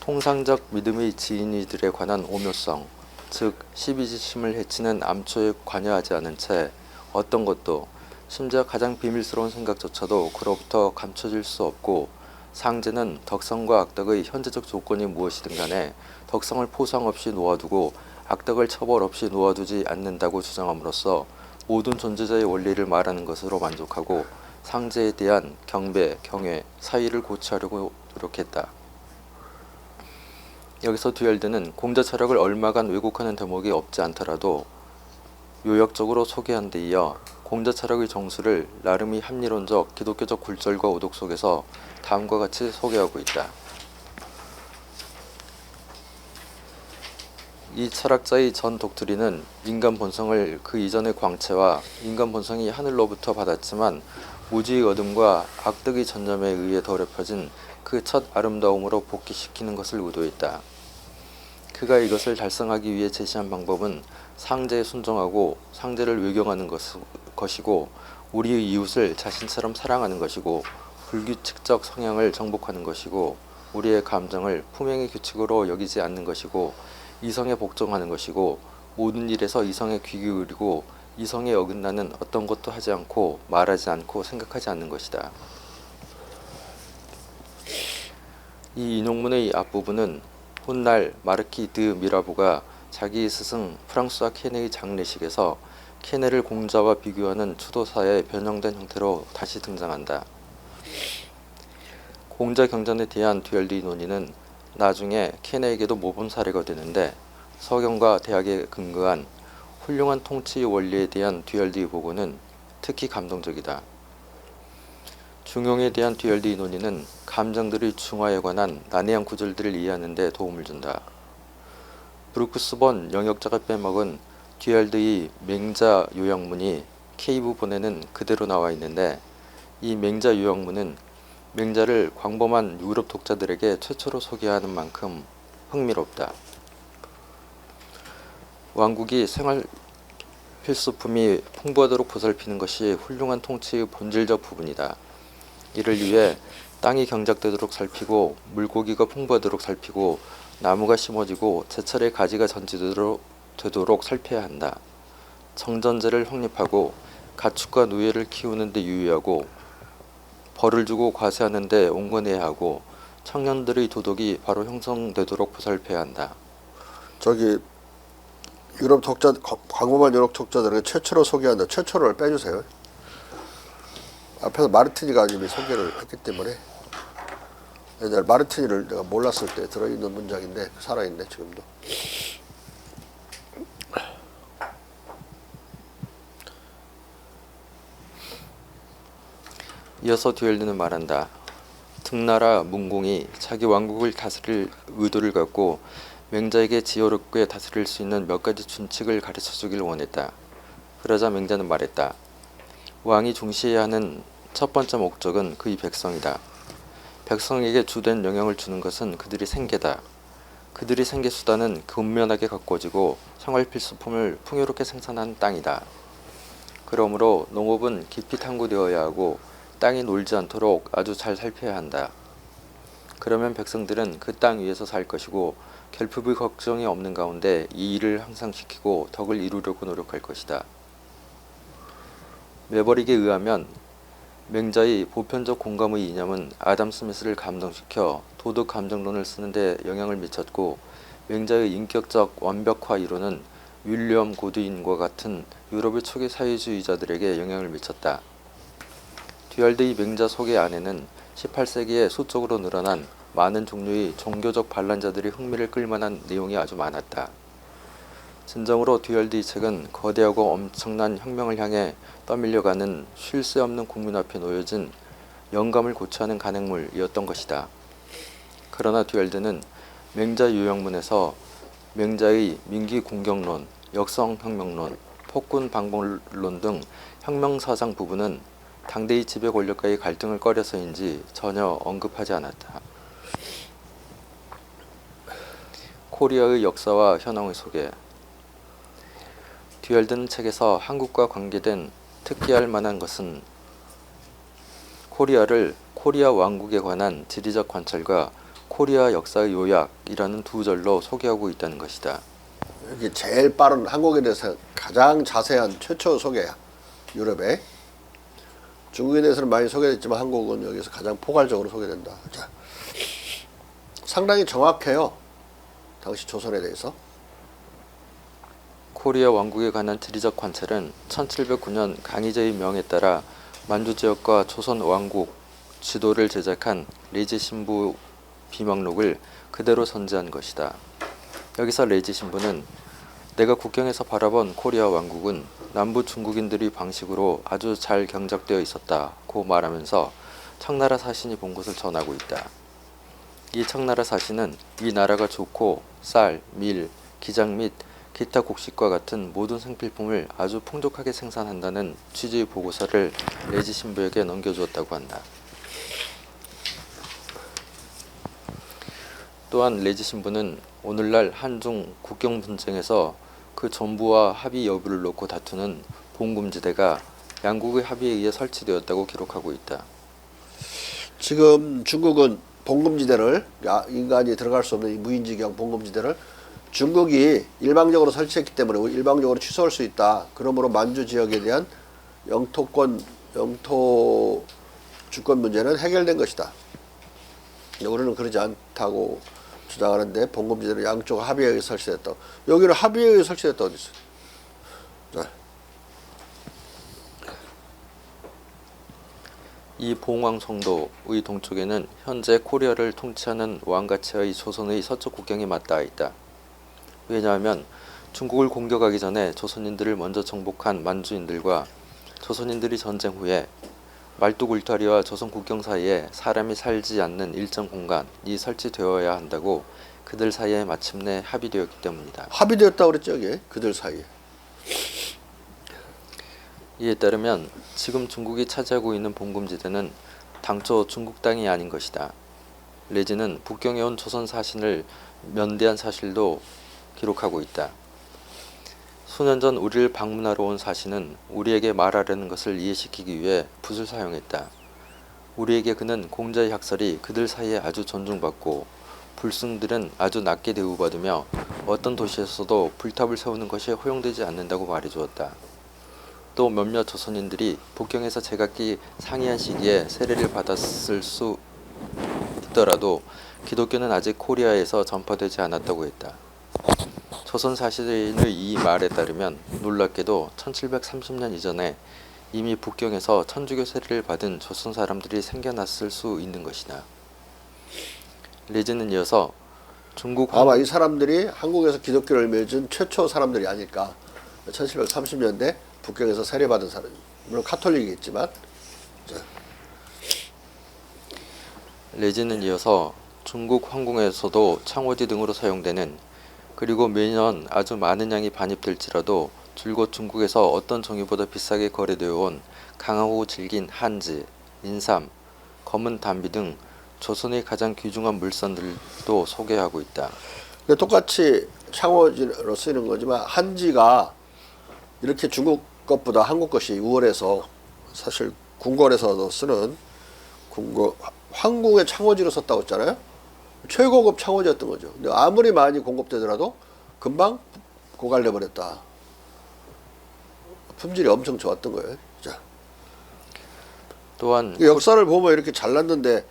통상적 믿음의 지인이들에 관한 오묘성, 즉 십이지심을 해치는 암초에 관여하지 않은 채 어떤 것도, 심지어 가장 비밀스러운 생각조차도 그로부터 감춰질 수 없고, 상제는 덕성과 악덕의 현재적 조건이 무엇이든 간에 덕성을 포상 없이 놓아두고 악덕을 처벌 없이 놓아두지 않는다고 주장함으로써 모든 존재자의 원리를 말하는 것으로 만족하고 상제에 대한 경배, 경외, 사의를 고취하려고 노력했다. 여기서 듀얼드는 공자 철학을 얼마간 왜곡하는 대목이 없지 않더라도 요약적으로 소개한 데 이어 공자 철학의 정수를 나름의 합리론적, 기독교적 굴절과 오독 속에서 다음과 같이 소개하고 있다. 이 철학자의 전 독트린은 인간 본성을 그 이전의 광채와 인간 본성이 하늘로부터 받았지만 무지의 어둠과 악덕의 전념에 의해 더럽혀진 그 첫 아름다움으로 복귀시키는 것을 의도했다. 그가 이것을 달성하기 위해 제시한 방법은 상제에 순종하고 상제를 외경하는 것이고, 우리의 이웃을 자신처럼 사랑하는 것이고, 불규칙적 성향을 정복하는 것이고, 우리의 감정을 품행의 규칙으로 여기지 않는 것이고, 이성에 복종하는 것이고, 모든 일에서 이성에 귀 기울이고 이성에 어긋나는 어떤 것도 하지 않고 말하지 않고 생각하지 않는 것이다. 이 인용문의 앞부분은 훗날 마르키 드 미라부가 자기 스승 프랑수아 케네의 장례식에서 케네를 공자와 비교하는 추도사의 변형된 형태로 다시 등장한다. 공자 경전에 대한 듀얼드의 논의는 나중에 케네에게도 모범 사례가 되는데, 서경과 대학에 근거한 훌륭한 통치의 원리에 대한 듀얼드의 보고는 특히 감동적이다. 중용에 대한 듀얼드의 논의는 감정들의 중화에 관한 난해한 구절들을 이해하는 데 도움을 준다. 브루크스 본 영역자가 빼먹은 듀얼드의 맹자 요약문이 케이브본에는 그대로 나와 있는데, 이 맹자 요약문은 맹자를 광범한 유럽 독자들에게 최초로 소개하는 만큼 흥미롭다. 왕국이 생활 필수품이 풍부하도록 보살피는 것이 훌륭한 통치의 본질적 부분이다. 이를 위해 땅이 경작되도록 살피고 물고기가 풍부하도록 살피고 나무가 심어지고 제철에 가지가 전지되도록 살펴야 한다. 정전제를 확립하고 가축과 누에를 키우는 데 유의하고 벌을 주고 과세하는 데 온건해야 하고 청년들의 도덕이 바로 형성되도록 보살펴야 한다. 저기 유럽 독자, 광범한 유럽 독자들에게 최초로 소개한다. 최초를 빼주세요. 앞에서 마르티니가 이미 소개를 했기 때문에. 옛날 마르티니를 내가 몰랐을 때 들어있는 문장인데 살아있네 지금도. 이어서 듀얼드는 말한다. 등나라 문공이 자기 왕국을 다스릴 의도를 갖고 맹자에게 지혜롭게 다스릴 수 있는 몇 가지 준칙을 가르쳐주길 원했다. 그러자 맹자는 말했다. 왕이 중시해야 하는 첫 번째 목적은 그의 백성이다. 백성에게 주된 영향을 주는 것은 그들이 생계다. 그들이 생계 수단은 근면하게 가꾸어지고 생활 필수품을 풍요롭게 생산한 땅이다. 그러므로 농업은 깊이 탐구되어야 하고 땅이 놀지 않도록 아주 잘 살펴야 한다. 그러면 백성들은 그 땅 위에서 살 것이고 결핍의 걱정이 없는 가운데 이 일을 향상시키고 덕을 이루려고 노력할 것이다. 메버릭에 의하면 맹자의 보편적 공감의 이념은 아담 스미스를 감동시켜 도덕 감정론을 쓰는데 영향을 미쳤고, 맹자의 인격적 완벽화 이론은 윌리엄 고드윈과 같은 유럽의 초기 사회주의자들에게 영향을 미쳤다. 듀얼드의 맹자 소개 안에는 18세기에 수적으로 늘어난 많은 종류의 종교적 반란자들이 흥미를 끌만한 내용이 아주 많았다. 진정으로 듀얼드의 책은 거대하고 엄청난 혁명을 향해 떠밀려가는 쉴 새 없는 국민 앞에 놓여진 영감을 고취하는 간행물이었던 것이다. 그러나 듀얼드는 맹자 요약문에서 맹자의 민기 공경론, 역성혁명론, 폭군 방법론 등 혁명사상 부분은 당대의 지배 권력과의 갈등을 꺼려서인지 전혀 언급하지 않았다. 코리아의 역사와 현황의 소개. 듀얼드는 책에서 한국과 관계된 특기할 만한 것은 코리아를 코리아 왕국에 관한 지리적 관찰과 코리아 역사의 요약이라는 두 절로 소개하고 있다는 것이다. 이게 제일 빠른 한국에 대해서 가장 자세한 최초 소개야. 유럽에. 중국에 대해서는 많이 소개됐지만 한국은 여기서 가장 포괄적으로 소개된다. 자, 상당히 정확해요. 당시 조선에 대해서. 코리아 왕국에 관한 지리적 관찰은 1709년 강희제의 명에 따라 만주 지역과 조선 왕국 지도를 제작한 레지 신부 비망록을 그대로 선지한 것이다. 여기서 레지 신부는 내가 국경에서 바라본 코리아 왕국은 남부 중국인들의 방식으로 아주 잘 경작되어 있었다고 말하면서 청나라 사신이 본 것을 전하고 있다. 이 청나라 사신은 이 나라가 좋고 쌀, 밀, 기장 및 기타 곡식과 같은 모든 생필품을 아주 풍족하게 생산한다는 취지의 보고서를 레지 신부에게 넘겨주었다고 한다. 또한 레지 신부는 오늘날 한중 국경 분쟁에서 그 전부와 합의 여부를 놓고 다투는 봉금지대가 양국의 합의에 의해 설치되었다고 기록하고 있다. 지금 중국은 봉금지대를, 인간이 들어갈 수 없는 이 무인지경 봉금지대를 중국이 일방적으로 설치했기 때문에 일방적으로 취소할 수 있다. 그러므로 만주 지역에 대한 영토 주권 문제는 해결된 것이다. 우리는 그러지 않다고 주장하는데 봉금지대는 양쪽 합의에 의해 설치됐다. 여기는 합의에 의해 설치됐다 어디 있어? 자. 이 봉황성도의 동쪽에는 현재 코리아를 통치하는 왕가치의 조선의 서쪽 국경이 맞닿아 있다. 왜냐하면 중국을 공격하기 전에 조선인들을 먼저 정복한 만주인들과 조선인들이 전쟁 후에 말뚝 울타리와 조선 국경 사이에 사람이 살지 않는 일정 공간이 설치되어야 한다고 그들 사이에 마침내 합의되었기 때문이다. 합의되었다고 그랬죠, 여기. 그들 사이에. 이에 따르면 지금 중국이 차지하고 있는 봉금지대는 당초 중국 땅이 아닌 것이다. 레지는 북경에 온 조선 사신을 면대한 사실도 기록하고 있다. 수년 전 우리를 방문하러 온 사신은 우리에게 말하려는 것을 이해시키기 위해 붓을 사용했다. 우리에게 그는 공자의 학설이 그들 사이에 아주 존중받고 불승들은 아주 낮게 대우받으며 어떤 도시에서도 불탑을 세우는 것이 허용되지 않는다고 말해주었다. 또 몇몇 조선인들이 북경에서 제각기 상이한 시기에 세례를 받았을 수 있더라도 기독교는 아직 코리아에서 전파되지 않았다고 했다. 조선 사신의 이 말에 따르면 놀랍게도 1730년 이전에 이미 북경에서 천주교 세례를 받은 조선 사람들이 생겨났을 수 있는 것이다. 레지는 이어서 중국 아마 이 사람들이 한국에서 기독교를 맺은 최초 사람들이 아닐까. 1730년대 북경에서 세례받은 사람, 물론 카톨릭이겠지만. 레지는 이어서 중국 황궁에서도 창호지 등으로 사용되는 그리고 매년 아주 많은 양이 반입될지라도 줄곧 중국에서 어떤 종이보다 비싸게 거래되어 온 강하고 질긴 한지, 인삼, 검은 담비 등 조선의 가장 귀중한 물산들도 소개하고 있다. 똑같이 창호지로 쓰이는 거지만 한지가 이렇게 중국 것보다 한국 것이 우월해서 사실 궁궐에서도 쓰는 황궁의 창호지로 썼다고 했잖아요. 최고급 창호지였던 거죠. 근데 아무리 많이 공급되더라도 금방 고갈돼 버렸다. 품질이 엄청 좋았던 거예요. 자. 또한 역사를 보면 이렇게 잘났는데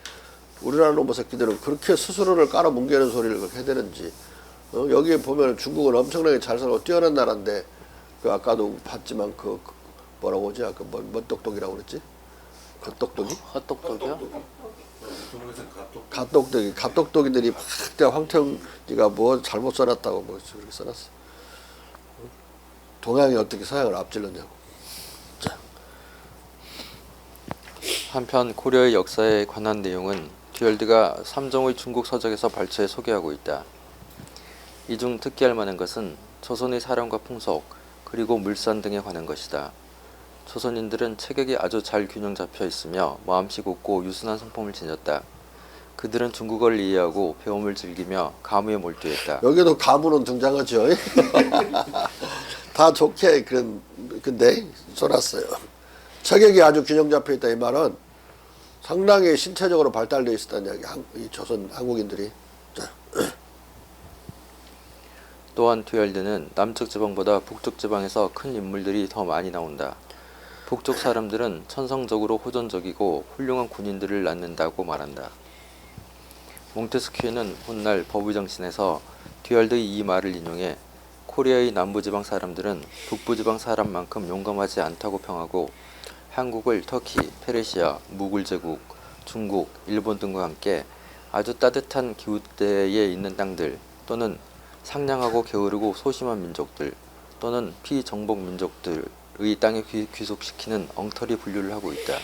우리나라 놈의 새끼들은 그렇게 스스로를 깔아뭉개는 소리를 그렇게 해대는지. 여기에 보면 중국은 엄청나게 잘 살고 뛰어난 나라인데 그 아까도 봤지만 그 뭐라고 하지? 아까 뭐 똑똑이라고 그랬지? 겉똑똑이? 헛똑똑이요? 갓똑똑이들이 막 황태영이가 뭐 잘못 써놨다고 뭐 그렇게 써놨어. 동양이 어떻게 서양을 앞질렀냐고. 자. 한편 고려의 역사에 관한 내용은 듀얼드가 삼정의 중국 서적에서 발췌해 소개하고 있다. 이 중 특기할 만한 것은 조선의 사람과 풍속 그리고 물산 등에 관한 것이다. 조선인들은 체격이 아주 잘 균형 잡혀 있으며 마음씨 곱고 유순한 성품을 지녔다. 그들은 중국어를 이해하고 배움을 즐기며 가무에 몰두했다. 여기도 가무는 등장하죠. 다 좋게 근데 써놨어요. 체격이 아주 균형 잡혀 있다 이 말은 상당히 신체적으로 발달되어 있었다는 이야기. 이 조선 한국인들이. 자, 또한 듀얼드는 남쪽 지방보다 북쪽 지방에서 큰 인물들이 더 많이 나온다. 북쪽 사람들은 천성적으로 호전적이고 훌륭한 군인들을 낳는다고 말한다. 몽테스큐는 훗날 법의정신에서 듀얼드의 이 말을 인용해 코리아의 남부지방 사람들은 북부지방 사람만큼 용감하지 않다고 평하고 한국을 터키, 페르시아, 무굴 제국, 중국, 일본 등과 함께 아주 따뜻한 기후대에 있는 땅들 또는 상냥하고 게으르고 소심한 민족들 또는 피정복 민족들의 땅에 귀속시키는 엉터리 분류를 하고 있다.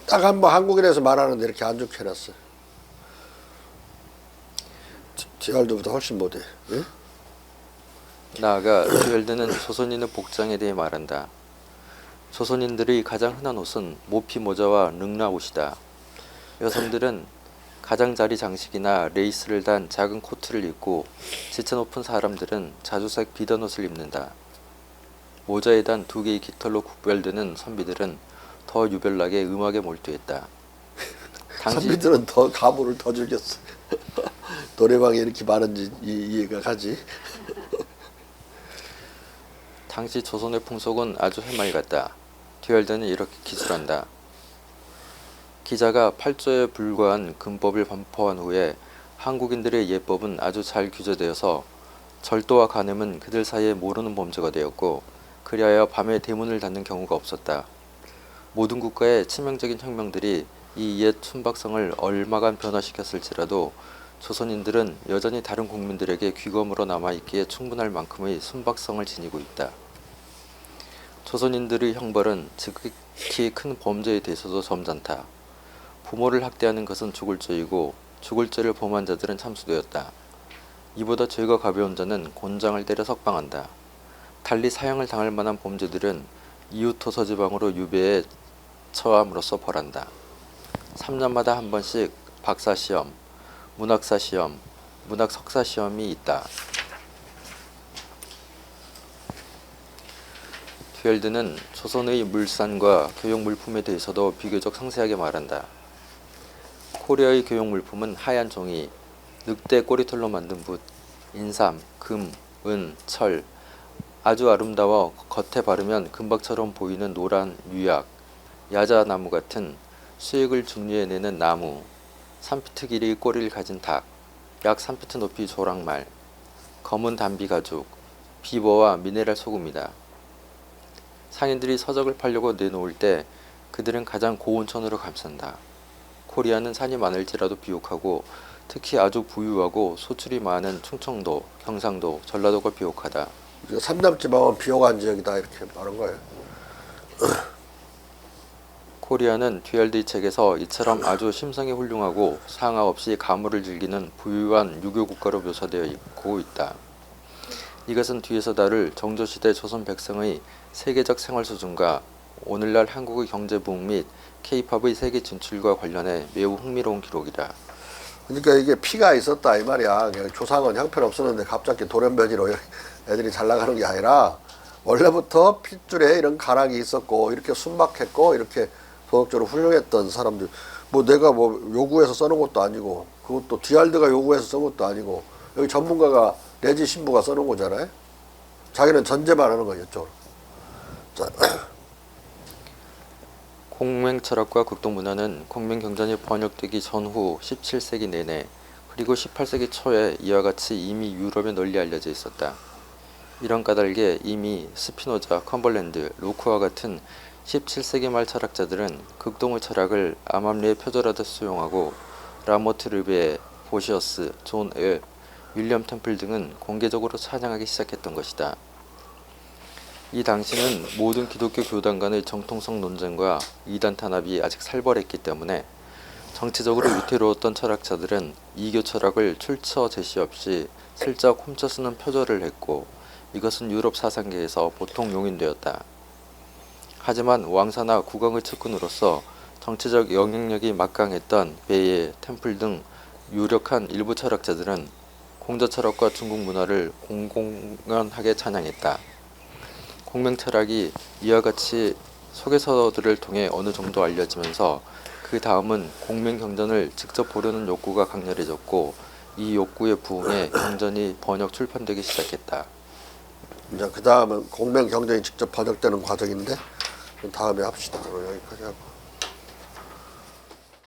딱 한 번 한국에 대해서 말하는데 이렇게 안 좋게 해놨어. 디알드보다 훨씬 못해. 예? 나아가 듀얼드는 조선인의 복장에 대해 말한다. 조선인들의 가장 흔한 옷은 모피 모자와 릉라 옷이다. 여성들은 가장자리 장식이나 레이스를 단 작은 코트를 입고 지체 높은 사람들은 자주색 비던 옷을 입는다. 모자에 단 2개의 깃털로 구별되는 선비들은 더 유별나게 음악에 몰두했다. 선비들은 더 가물을 더 즐겼어. 노래방에 이렇게 많은지 이해가 가지. 당시 조선의 풍속은 아주 해맑았다. 듀얼드는 이렇게 기술한다. 기자가 8조에 불과한 금법을 반포한 후에 한국인들의 예법은 아주 잘 규제되어서 절도와 간음은 그들 사이에 모르는 범죄가 되었고 그리하여 밤에 대문을 닫는 경우가 없었다. 모든 국가의 치명적인 혁명들이 이 옛 순박성을 얼마간 변화시켰을지라도 조선인들은 여전히 다른 국민들에게 귀검으로 남아있기에 충분할 만큼의 순박성을 지니고 있다. 조선인들의 형벌은 지극히 큰 범죄에 대해서도 점잖다. 부모를 학대하는 것은 죽을 죄이고 죽을 죄를 범한 자들은 참수되었다. 이보다 죄가 가벼운 자는 곤장을 때려 석방한다. 달리 사형을 당할 만한 범죄들은 이웃 토서지방으로 유배에 처함으로써 벌한다. 3년마다 한 번씩 박사시험, 문학사시험, 문학석사시험이 있다. 듀얼드는 조선의 물산과 교육물품에 대해서도 비교적 상세하게 말한다. 코리아의 교육물품은 하얀 종이, 늑대 꼬리털로 만든 붓, 인삼, 금, 은, 철, 아주 아름다워 겉에 바르면 금박처럼 보이는 노란 유약, 야자나무 같은 수액을 증류해내는 나무, 3피트 길이의 꼬리를 가진 닭, 약 3피트 높이 조랑말, 검은 담비 가죽, 비버와 미네랄 소금이다. 상인들이 서적을 팔려고 내놓을 때 그들은 가장 고온천으로 감싼다. 코리아는 산이 많을지라도 비옥하고 특히 아주 부유하고 소출이 많은 충청도, 경상도, 전라도가 비옥하다. 삼남지방은 비옥한 지역이다 이렇게 말한 거예요. 코리아는 듀얼드의 책에서 이처럼 아주 심성이 훌륭하고 상하 없이 가물을 즐기는 부유한 유교 국가로 묘사되어 있다. 이것은 뒤에서 다룰 정조시대 조선 백성의 세계적 생활 수준과 오늘날 한국의 경제 부흥 및 K-팝의 세계 진출과 관련해 매우 흥미로운 기록이다. 그러니까 이게 피가 있었다 이 말이야. 조상은 형편없었는데 갑자기 돌연변이로 애들이 잘 나가는 게 아니라 원래부터 핏줄에 이런 가락이 있었고 이렇게 순박했고 이렇게 도덕적으로 훌륭했던 사람들. 뭐 내가 뭐 요구해서 써놓은 것도 아니고 그것도 디알드가 요구해서 쓴 것도 아니고 여기 전문가가 내지 신부가 써놓은 거잖아요. 자기는 전제만 하는 거예요. 이쪽으로. 자. 공맹철학과 극동문화는 공맹경전이 번역되기 전후 17세기 내내 그리고 18세기 초에 이와 같이 이미 유럽에 널리 알려져 있었다. 이런 까닭에 이미 스피노자, 컴벌랜드, 로크와 같은 17세기 말 철학자들은 극동의 철학을 암암리에 표절하듯 수용하고 라모트 르베, 보시어스, 존 엘, 윌리엄 템플 등은 공개적으로 찬양하기 시작했던 것이다. 이 당시는 모든 기독교 교단 간의 정통성 논쟁과 이단 탄압이 아직 살벌했기 때문에 정치적으로 위태로웠던 철학자들은 이교 철학을 출처 제시 없이 슬쩍 훔쳐쓰는 표절을 했고 이것은 유럽 사상계에서 보통 용인되었다. 하지만 왕사나 국왕의 측근으로서 정치적 영향력이 막강했던 베예, 템플 등 유력한 일부 철학자들은 공자 철학과 중국 문화를 공공연하게 찬양했다. 공맹철학이 이와 같이 소개서들을 통해 어느 정도 알려지면서 그 다음은 공명 경전을 직접 보려는 욕구가 강렬해졌고 이 욕구에 부응해 경전이 번역 출판되기 시작했다. 이제 그 다음은 공명 경전이 직접 번역되는 과정인데 다음에 합시다. 여기까지 하고.